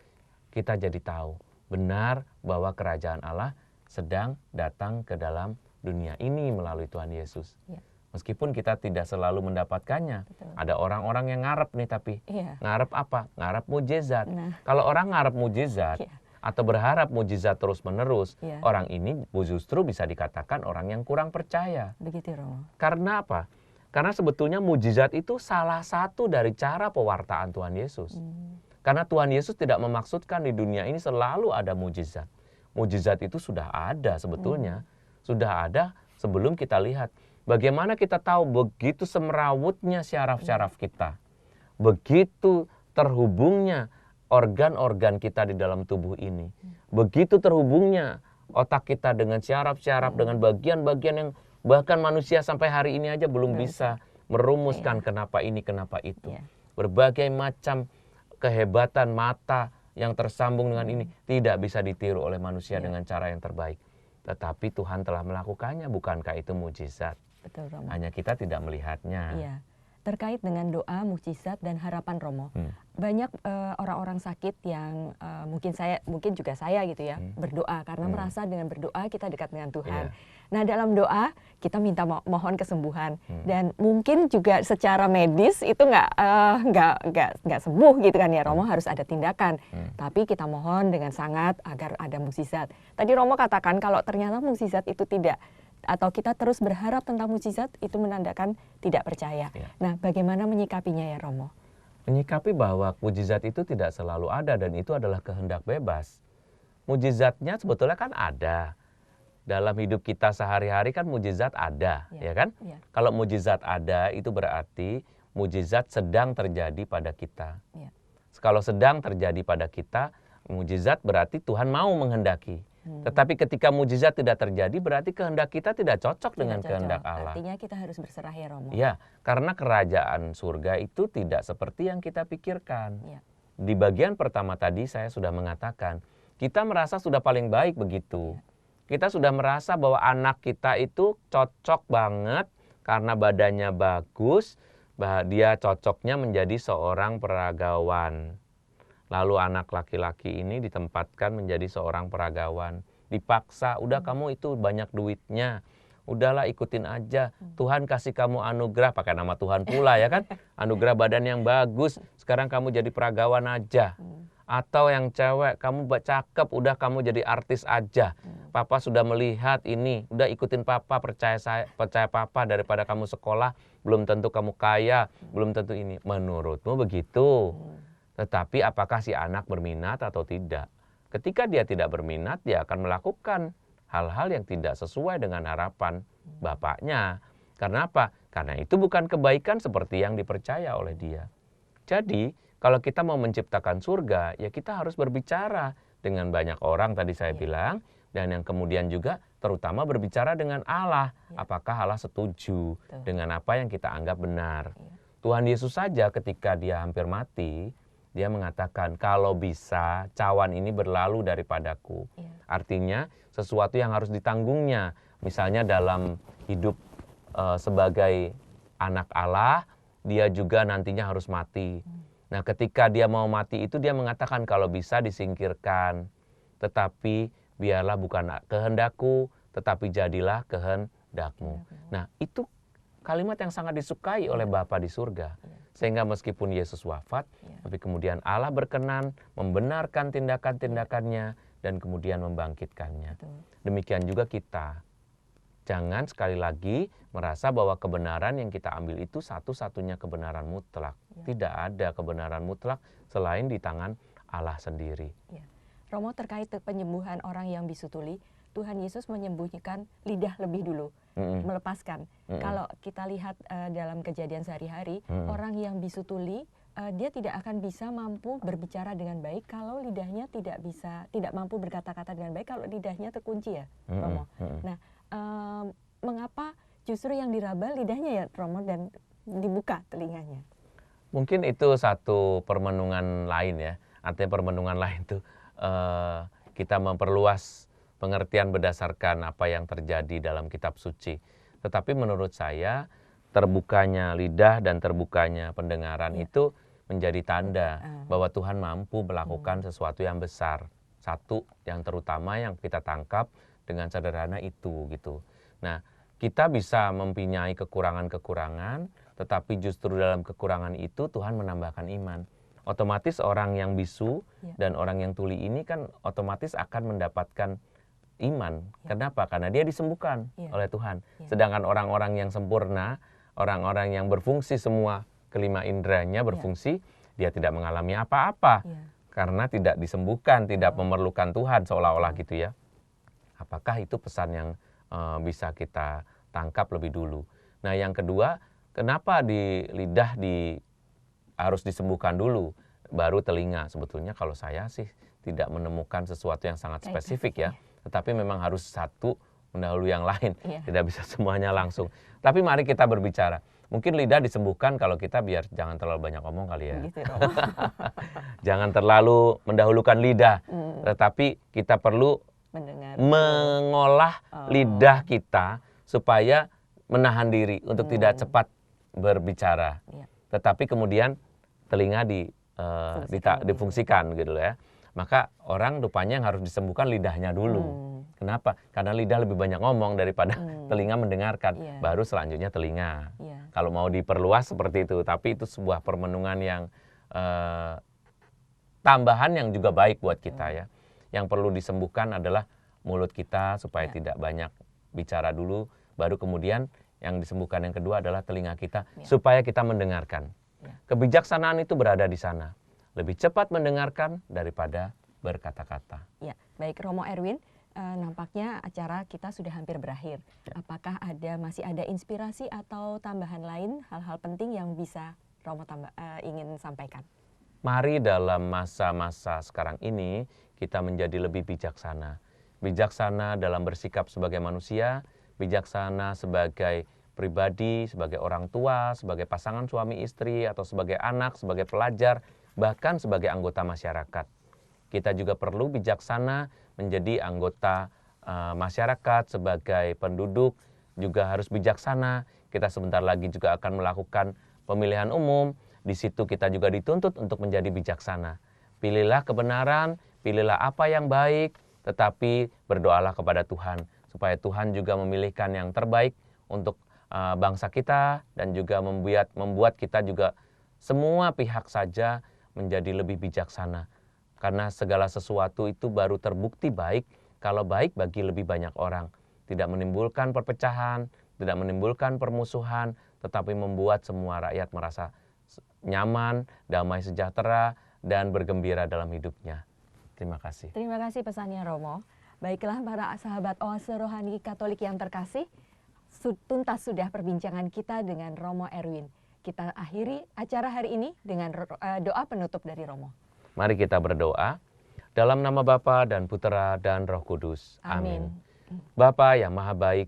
kita jadi tahu benar bahwa kerajaan Allah sedang datang ke dalam dunia ini melalui Tuhan Yesus. Ya. Meskipun kita tidak selalu mendapatkannya. Betul. Ada orang-orang yang ngarep nih tapi. Ngarep apa? Ngarep mujizat. Nah. Kalau orang ngarep mujizat atau berharap mujizat terus-menerus, orang ini justru bisa dikatakan orang yang kurang percaya. Begitu, Romo. Karena apa? Karena sebetulnya mujizat itu salah satu dari cara pewartaan Tuhan Yesus. Karena Tuhan Yesus tidak memaksudkan di dunia ini selalu ada mujizat. Mujizat itu sudah ada sebetulnya. Sudah ada sebelum kita lihat. Bagaimana kita tahu begitu semerawutnya syaraf-syaraf kita. Begitu terhubungnya organ-organ kita di dalam tubuh ini. Begitu terhubungnya otak kita dengan syaraf-syaraf, dengan bagian-bagian yang bahkan manusia sampai hari ini aja belum bisa merumuskan kenapa ini, kenapa itu. Berbagai macam kehebatan mata yang tersambung dengan ini tidak bisa ditiru oleh manusia dengan cara yang terbaik. Tetapi Tuhan telah melakukannya, bukankah itu mujizat? Betul, Romo. Hanya kita tidak melihatnya. Iya. Terkait dengan doa, mukjizat, dan harapan, Romo. Banyak orang-orang sakit yang mungkin juga saya gitu ya, berdoa karena merasa dengan berdoa kita dekat dengan Tuhan. Nah, dalam doa kita minta mohon kesembuhan dan mungkin juga secara medis itu nggak sembuh gitu kan ya, Romo, harus ada tindakan. Tapi kita mohon dengan sangat agar ada mukjizat. Tadi Romo katakan kalau ternyata mukjizat itu tidak, atau kita terus berharap tentang mukjizat, itu menandakan tidak percaya. Nah, bagaimana menyikapinya ya, Romo? Menyikapi bahwa mukjizat itu tidak selalu ada dan itu adalah kehendak bebas. Mukjizatnya sebetulnya kan ada. Dalam hidup kita sehari-hari kan mukjizat ada, ya kan? Kalau mukjizat ada itu berarti mukjizat sedang terjadi pada kita. Kalau sedang terjadi pada kita, mukjizat berarti Tuhan mau menghendaki. Tetapi ketika mukjizat tidak terjadi, berarti kehendak kita tidak cocok dengan kehendak Allah. Artinya kita harus berserah ya, Romo. Ya, karena kerajaan surga itu tidak seperti yang kita pikirkan. Di bagian pertama tadi saya sudah mengatakan, kita merasa sudah paling baik begitu. Kita sudah merasa bahwa anak kita itu cocok banget karena badannya bagus, dia cocoknya menjadi seorang peragawan. Lalu anak laki-laki ini ditempatkan menjadi seorang peragawan. Dipaksa, udah kamu itu banyak duitnya. Udahlah ikutin aja. Tuhan kasih kamu anugerah, pakai nama Tuhan pula ya kan. Anugerah badan yang bagus, sekarang kamu jadi peragawan aja. Atau yang cewek, kamu cakep, udah kamu jadi artis aja. Papa sudah melihat ini, udah ikutin papa, percaya papa, daripada kamu sekolah, belum tentu kamu kaya, belum tentu ini. Menurutmu begitu? Tetapi apakah si anak berminat atau tidak? Ketika dia tidak berminat, dia akan melakukan hal-hal yang tidak sesuai dengan harapan bapaknya. Karena apa? Karena itu bukan kebaikan seperti yang dipercaya oleh dia. Jadi, kalau kita mau menciptakan surga, ya kita harus berbicara dengan banyak orang tadi saya bilang. Dan yang kemudian juga terutama berbicara dengan Allah. Apakah Allah setuju dengan apa yang kita anggap benar? Tuhan Yesus saja ketika dia hampir mati, dia mengatakan, kalau bisa cawan ini berlalu daripadaku. Artinya sesuatu yang harus ditanggungnya. Misalnya dalam hidup sebagai anak Allah, dia juga nantinya harus mati. Nah, ketika dia mau mati itu dia mengatakan kalau bisa disingkirkan. Tetapi biarlah bukan kehendakku, tetapi jadilah kehendakmu. Nah, itu kalimat yang sangat disukai oleh Bapa di surga. Sehingga meskipun Yesus wafat, tapi kemudian Allah berkenan membenarkan tindakan-tindakannya dan kemudian membangkitkannya. Demikian juga kita. Jangan sekali lagi merasa bahwa kebenaran yang kita ambil itu satu-satunya kebenaran mutlak. Tidak ada kebenaran mutlak selain di tangan Allah sendiri. Romo, terkait penyembuhan orang yang bisu tuli, Tuhan Yesus menyembuhkan lidah lebih dulu, melepaskan. Kalau kita lihat dalam kejadian sehari-hari, orang yang bisu tuli, dia tidak akan bisa mampu berbicara dengan baik kalau lidahnya tidak mampu berkata-kata dengan baik kalau lidahnya terkunci ya, Romo. Nah, mengapa justru yang diraba lidahnya ya, Romo, dan dibuka telinganya? Mungkin itu satu permenungan lain ya. Artinya permenungan lain itu kita memperluas pengertian berdasarkan apa yang terjadi dalam kitab suci. Tetapi menurut saya terbukanya lidah dan terbukanya pendengaran itu menjadi tanda bahwa Tuhan mampu melakukan sesuatu yang besar. Satu yang terutama yang kita tangkap dengan sederhana itu gitu. Nah, kita bisa mempunyai kekurangan-kekurangan, tetapi justru dalam kekurangan itu Tuhan menambahkan iman. Otomatis orang yang bisu dan orang yang tuli ini kan otomatis akan mendapatkan iman. Kenapa? Karena dia disembuhkan oleh Tuhan. Sedangkan orang-orang yang sempurna, orang-orang yang berfungsi semua kelima inderanya berfungsi, dia tidak mengalami apa-apa. Karena tidak disembuhkan, tidak memerlukan Tuhan seolah-olah gitu ya. Apakah itu pesan yang bisa kita tangkap lebih dulu? Nah, yang kedua, kenapa di lidah harus disembuhkan dulu, baru telinga? Sebetulnya kalau saya sih tidak menemukan sesuatu yang sangat spesifik ya. Tetapi memang harus satu mendahului yang lain. Tidak bisa semuanya langsung. Tapi mari kita berbicara. Mungkin lidah disembuhkan kalau kita biar jangan terlalu banyak omong kali ya. Jangan terlalu mendahulukan lidah. Tetapi kita perlu mengolah lidah kita supaya menahan diri untuk tidak cepat berbicara. Tetapi kemudian telinga difungsikan gitu ya. Maka orang rupanya yang harus disembuhkan lidahnya dulu. Kenapa? Karena lidah lebih banyak ngomong daripada telinga mendengarkan. Baru selanjutnya telinga. Kalau mau diperluas seperti itu. Tapi itu sebuah permenungan yang tambahan yang juga baik buat kita ya. Yang perlu disembuhkan adalah mulut kita supaya tidak banyak bicara dulu. Baru kemudian yang disembuhkan yang kedua adalah telinga kita supaya kita mendengarkan. Kebijaksanaan itu berada di sana. Lebih cepat mendengarkan daripada berkata-kata. Ya, baik Romo Erwin, nampaknya acara kita sudah hampir berakhir. Apakah masih ada inspirasi atau tambahan lain, hal-hal penting yang bisa Romo ingin sampaikan? Mari dalam masa-masa sekarang ini kita menjadi lebih bijaksana. Bijaksana dalam bersikap sebagai manusia, bijaksana sebagai pribadi, sebagai orang tua, sebagai pasangan suami istri, atau sebagai anak, sebagai pelajar, bahkan sebagai anggota masyarakat. Kita juga perlu bijaksana menjadi anggota masyarakat, sebagai penduduk juga harus bijaksana. Kita sebentar lagi juga akan melakukan pemilihan umum. Di situ kita juga dituntut untuk menjadi bijaksana. Pilihlah kebenaran, pilihlah apa yang baik, tetapi berdoalah kepada Tuhan supaya Tuhan juga memilihkan yang terbaik untuk bangsa kita dan juga membuat kita juga semua pihak saja menjadi lebih bijaksana. Karena segala sesuatu itu baru terbukti baik kalau baik bagi lebih banyak orang. Tidak menimbulkan perpecahan, tidak menimbulkan permusuhan, tetapi membuat semua rakyat merasa nyaman, damai sejahtera, dan bergembira dalam hidupnya. Terima kasih. Terima kasih pesannya Romo. Baiklah para sahabat Oase Rohani Katolik yang terkasih, tuntas sudah perbincangan kita dengan Romo Erwin. Kita akhiri acara hari ini dengan doa penutup dari Romo. Mari kita berdoa. Dalam nama Bapa dan Putera dan Roh Kudus. Amin. Bapa yang Maha Baik,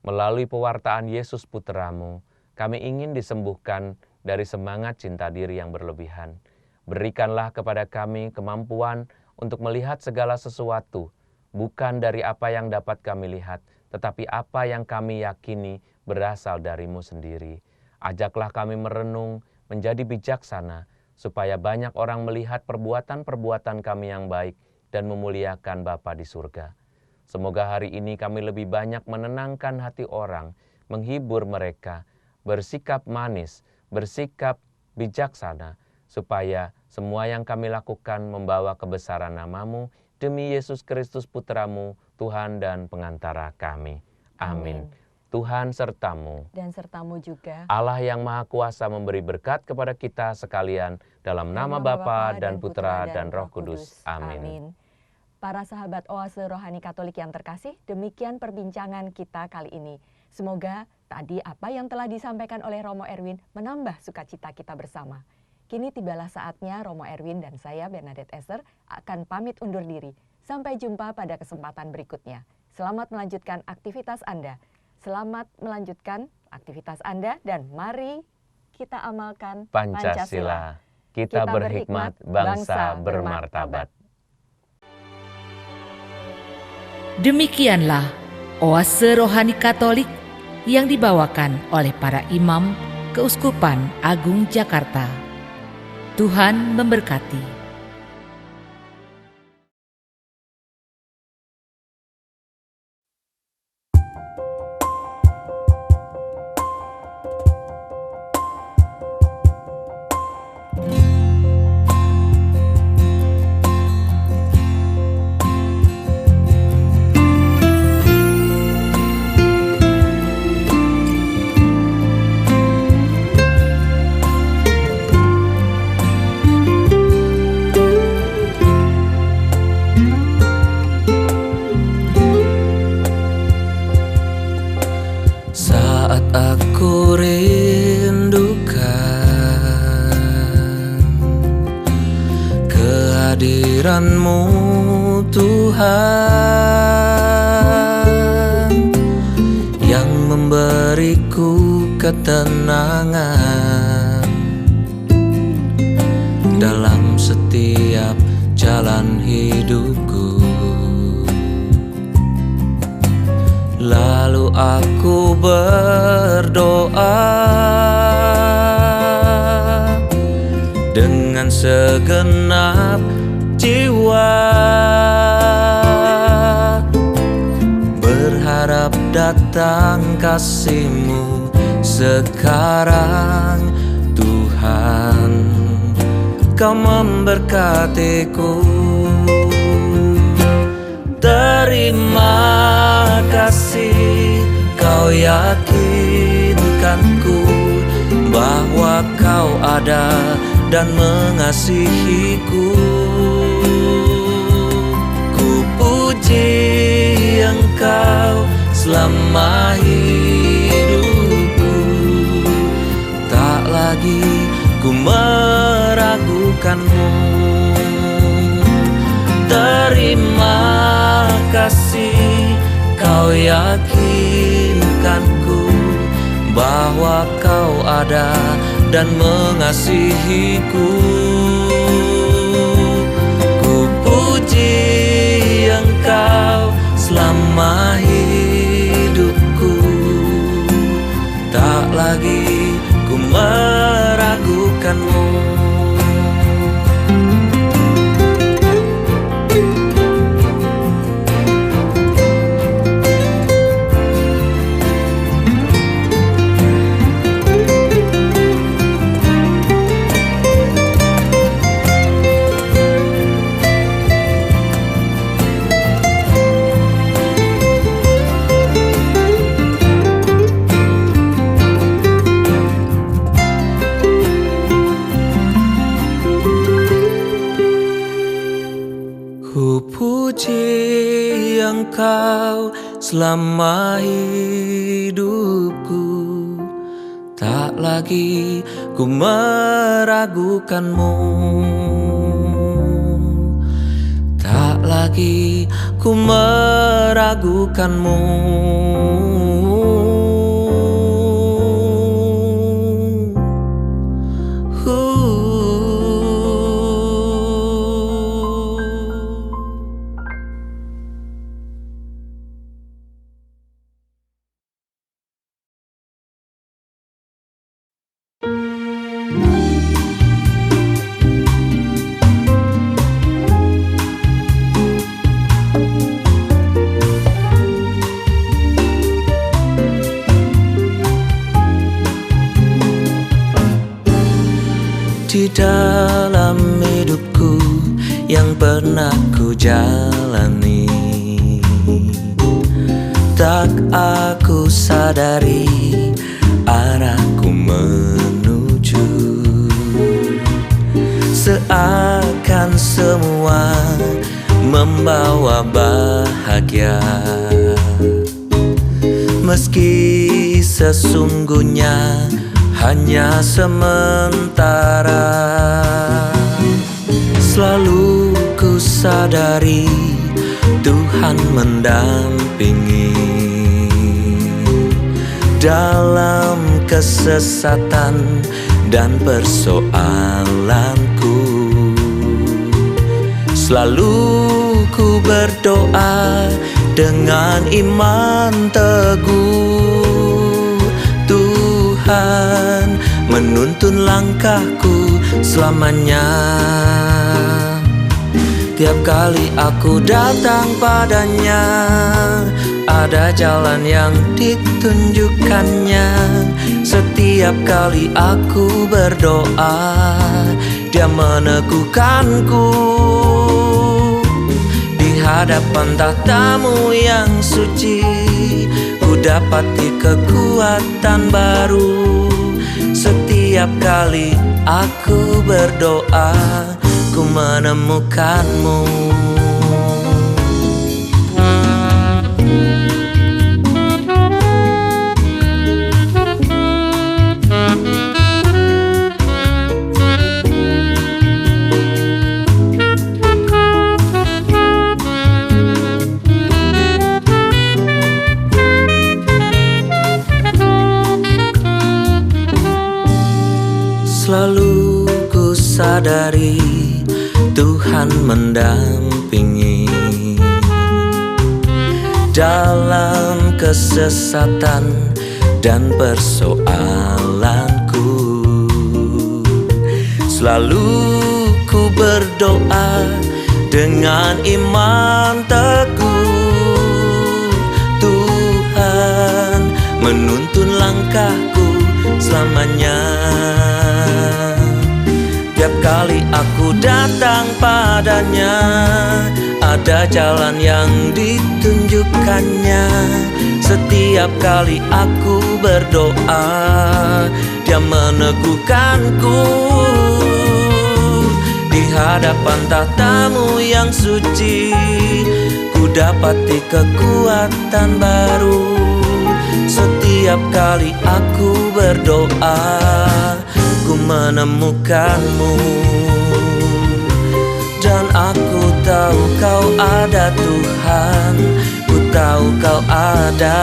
melalui pewartaan Yesus Putramu, kami ingin disembuhkan dari semangat cinta diri yang berlebihan. Berikanlah kepada kami kemampuan untuk melihat segala sesuatu, bukan dari apa yang dapat kami lihat, tetapi apa yang kami yakini berasal dari-Mu sendiri. Ajaklah kami merenung, menjadi bijaksana, supaya banyak orang melihat perbuatan-perbuatan kami yang baik dan memuliakan Bapa di surga. Semoga hari ini kami lebih banyak menenangkan hati orang, menghibur mereka, bersikap manis, bersikap bijaksana, supaya semua yang kami lakukan membawa kebesaran nama-Mu demi Yesus Kristus Putra-Mu, Tuhan dan pengantara kami. Amin. Tuhan sertamu. Dan sertamu juga. Allah yang Maha Kuasa memberi berkat kepada kita sekalian dalam nama Bapa dan Putra dan Roh Kudus. Amin. Para sahabat Oase Rohani Katolik yang terkasih, demikian perbincangan kita kali ini. Semoga tadi apa yang telah disampaikan oleh Romo Erwin menambah sukacita kita bersama. Kini tibalah saatnya Romo Erwin dan saya Bernadette Esther akan pamit undur diri. Sampai jumpa pada kesempatan berikutnya. Selamat melanjutkan aktivitas Anda. Selamat melanjutkan aktivitas Anda dan mari kita amalkan Pancasila. Kita berhikmat, bangsa bermartabat. Demikianlah Oase Rohani Katolik yang dibawakan oleh para imam Keuskupan Agung Jakarta. Tuhan memberkati. Saat aku rindukan kehadiran-Mu Tuhan, yang memberiku ketenangan dalam setiap jalan hidupku. Lalu aku berdoa dengan segenap jiwa, berharap datang kasih-Mu sekarang. Tuhan, Kau memberkatiku. Terima kasih, Kau yakinkanku bahwa Kau ada dan mengasihiku. Ku puji Engkau selama hidupku, tak lagi ku meragukan-Mu. Terima kasih, Kau yakinkanku bahwa Kau ada dan mengasihiku. Ku puji Engkau selama hidupku, tak lagi ku meragukan-Mu. Ku puji Engkau selama hidupku, tak lagi ku meragukan-Mu, tak lagi ku meragukan-Mu. dalam hidupku yang pernah ku jalani, tak aku sadari arahku menuju. Seakan semua membawa bahagia, meski sesungguhnya hanya sementara. Selalu ku sadari Tuhan mendampingi dalam kesesatan dan persoalanku. Selalu ku berdoa dengan iman teguh. Tuhan menuntun langkahku selamanya. Tiap kali aku datang padanya, ada jalan yang ditunjukkannya. Setiap kali aku berdoa, Dia meneguhkanku. Di hadapan tahta-Mu yang suci, ku dapati kekuatan baru. Setiap kali aku berdoa, ku menemukan-Mu. Selalu ku sadari Tuhan mendampingi dalam kesesatan dan persoalanku. Selalu ku berdoa dengan iman teguh. Tuhan menuntun langkahku selamanya. Tiap kali aku datang padanya, ada jalan yang ditunjukkannya. Setiap kali aku berdoa, Dia meneguhkanku. Di hadapan tahta-Mu yang suci, ku dapati kekuatan baru. Setiap kali aku berdoa, ku menemukan-Mu. Dan aku tahu Kau ada Tuhan, ku tahu Kau ada.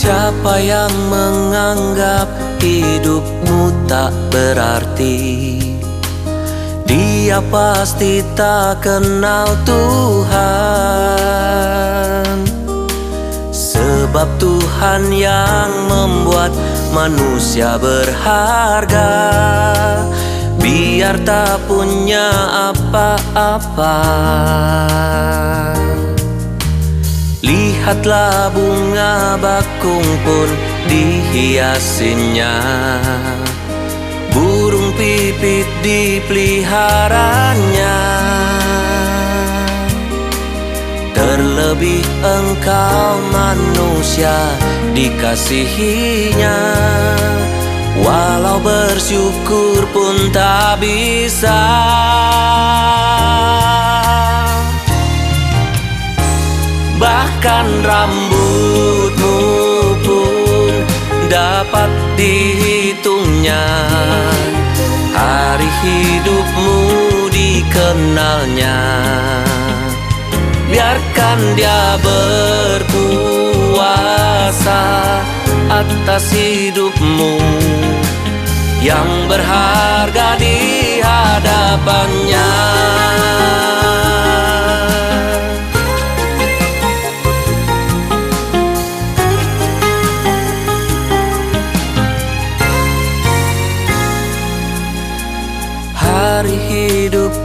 Siapa yang menganggap hidupmu tak berarti, dia pasti tak kenal Tuhan. Sebab Tuhan yang membuat manusia berharga, biar tak punya apa-apa. Lihatlah bunga bakung pun dihiasinya, burung pipit dipeliharanya. Terlebih engkau manusia dikasihinya, walau bersyukur pun tak bisa. Bahkan rambutmu pun dapat dihitungnya, hari hidupmu dikenalnya. Biarkan Dia berkuasa atas hidupmu, yang berharga di hadapannya.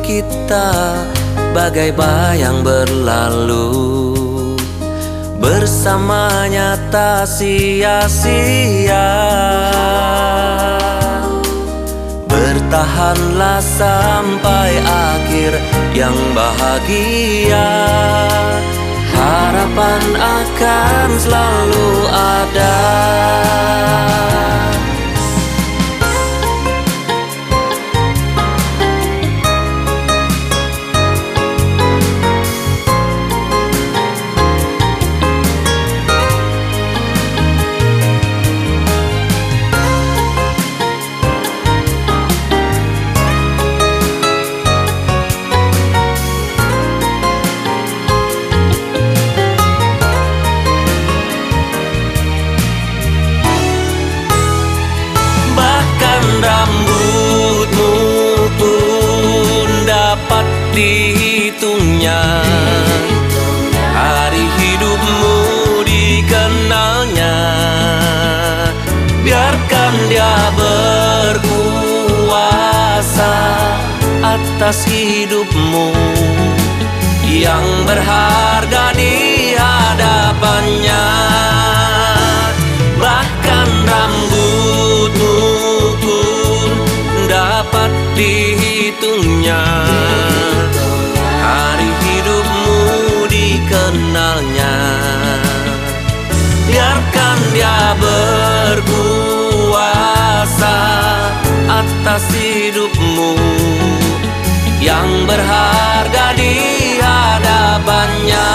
kita bagai bayang berlalu, bersamanya tak sia-sia. Bertahanlah sampai akhir yang bahagia. Harapan akan selalu ada. Rambutmu pun dapat dihitungnya, hari hidupmu dikenalnya. Biarkan dia berkuasa atas hidupmu, yang berharga di hadapannya. Bahkan rambutmu pun dapat dihitungnya, hari hidupmu dikenalnya. Biarkan dia berkuasa atas hidupmu, yang berharga di hadapannya.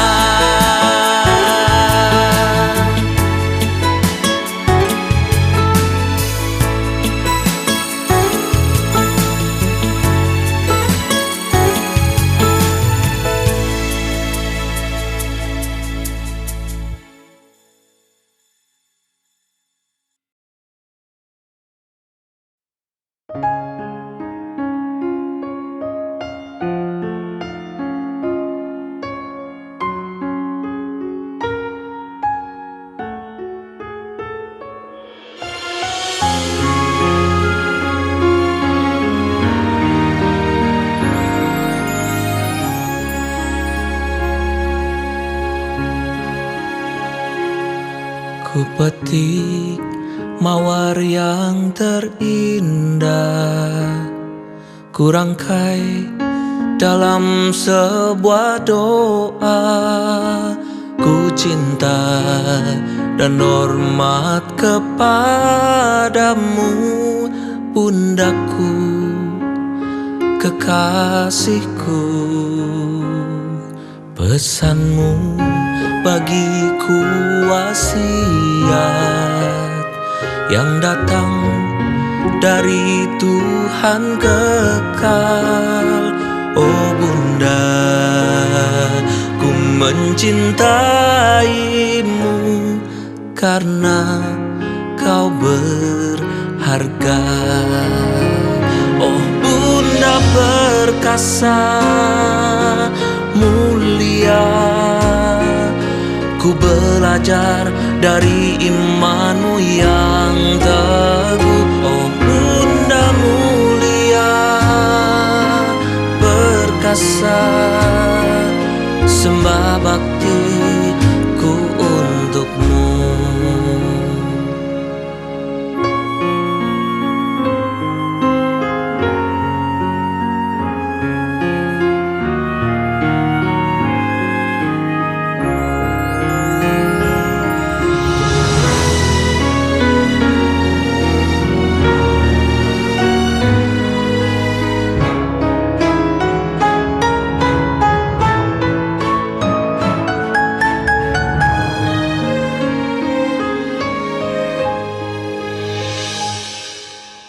Ku petik mawar yang terindah, ku rangkai dalam sebuah doa. Ku cinta dan hormat kepadamu, Bundaku, kekasihku. Pesanmu bagiku wasiat yang datang dari Tuhan kekal. Oh Bunda, ku mencintaimu karena kau berharga. Oh Bunda perkasa mulia, ku belajar dari imanmu yang teguh. Oh Bunda mulia, perkasa, sembah baktiku untukmu.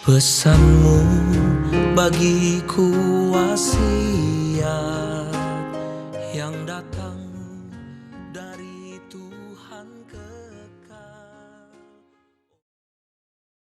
Pesanmu bagiku wasiat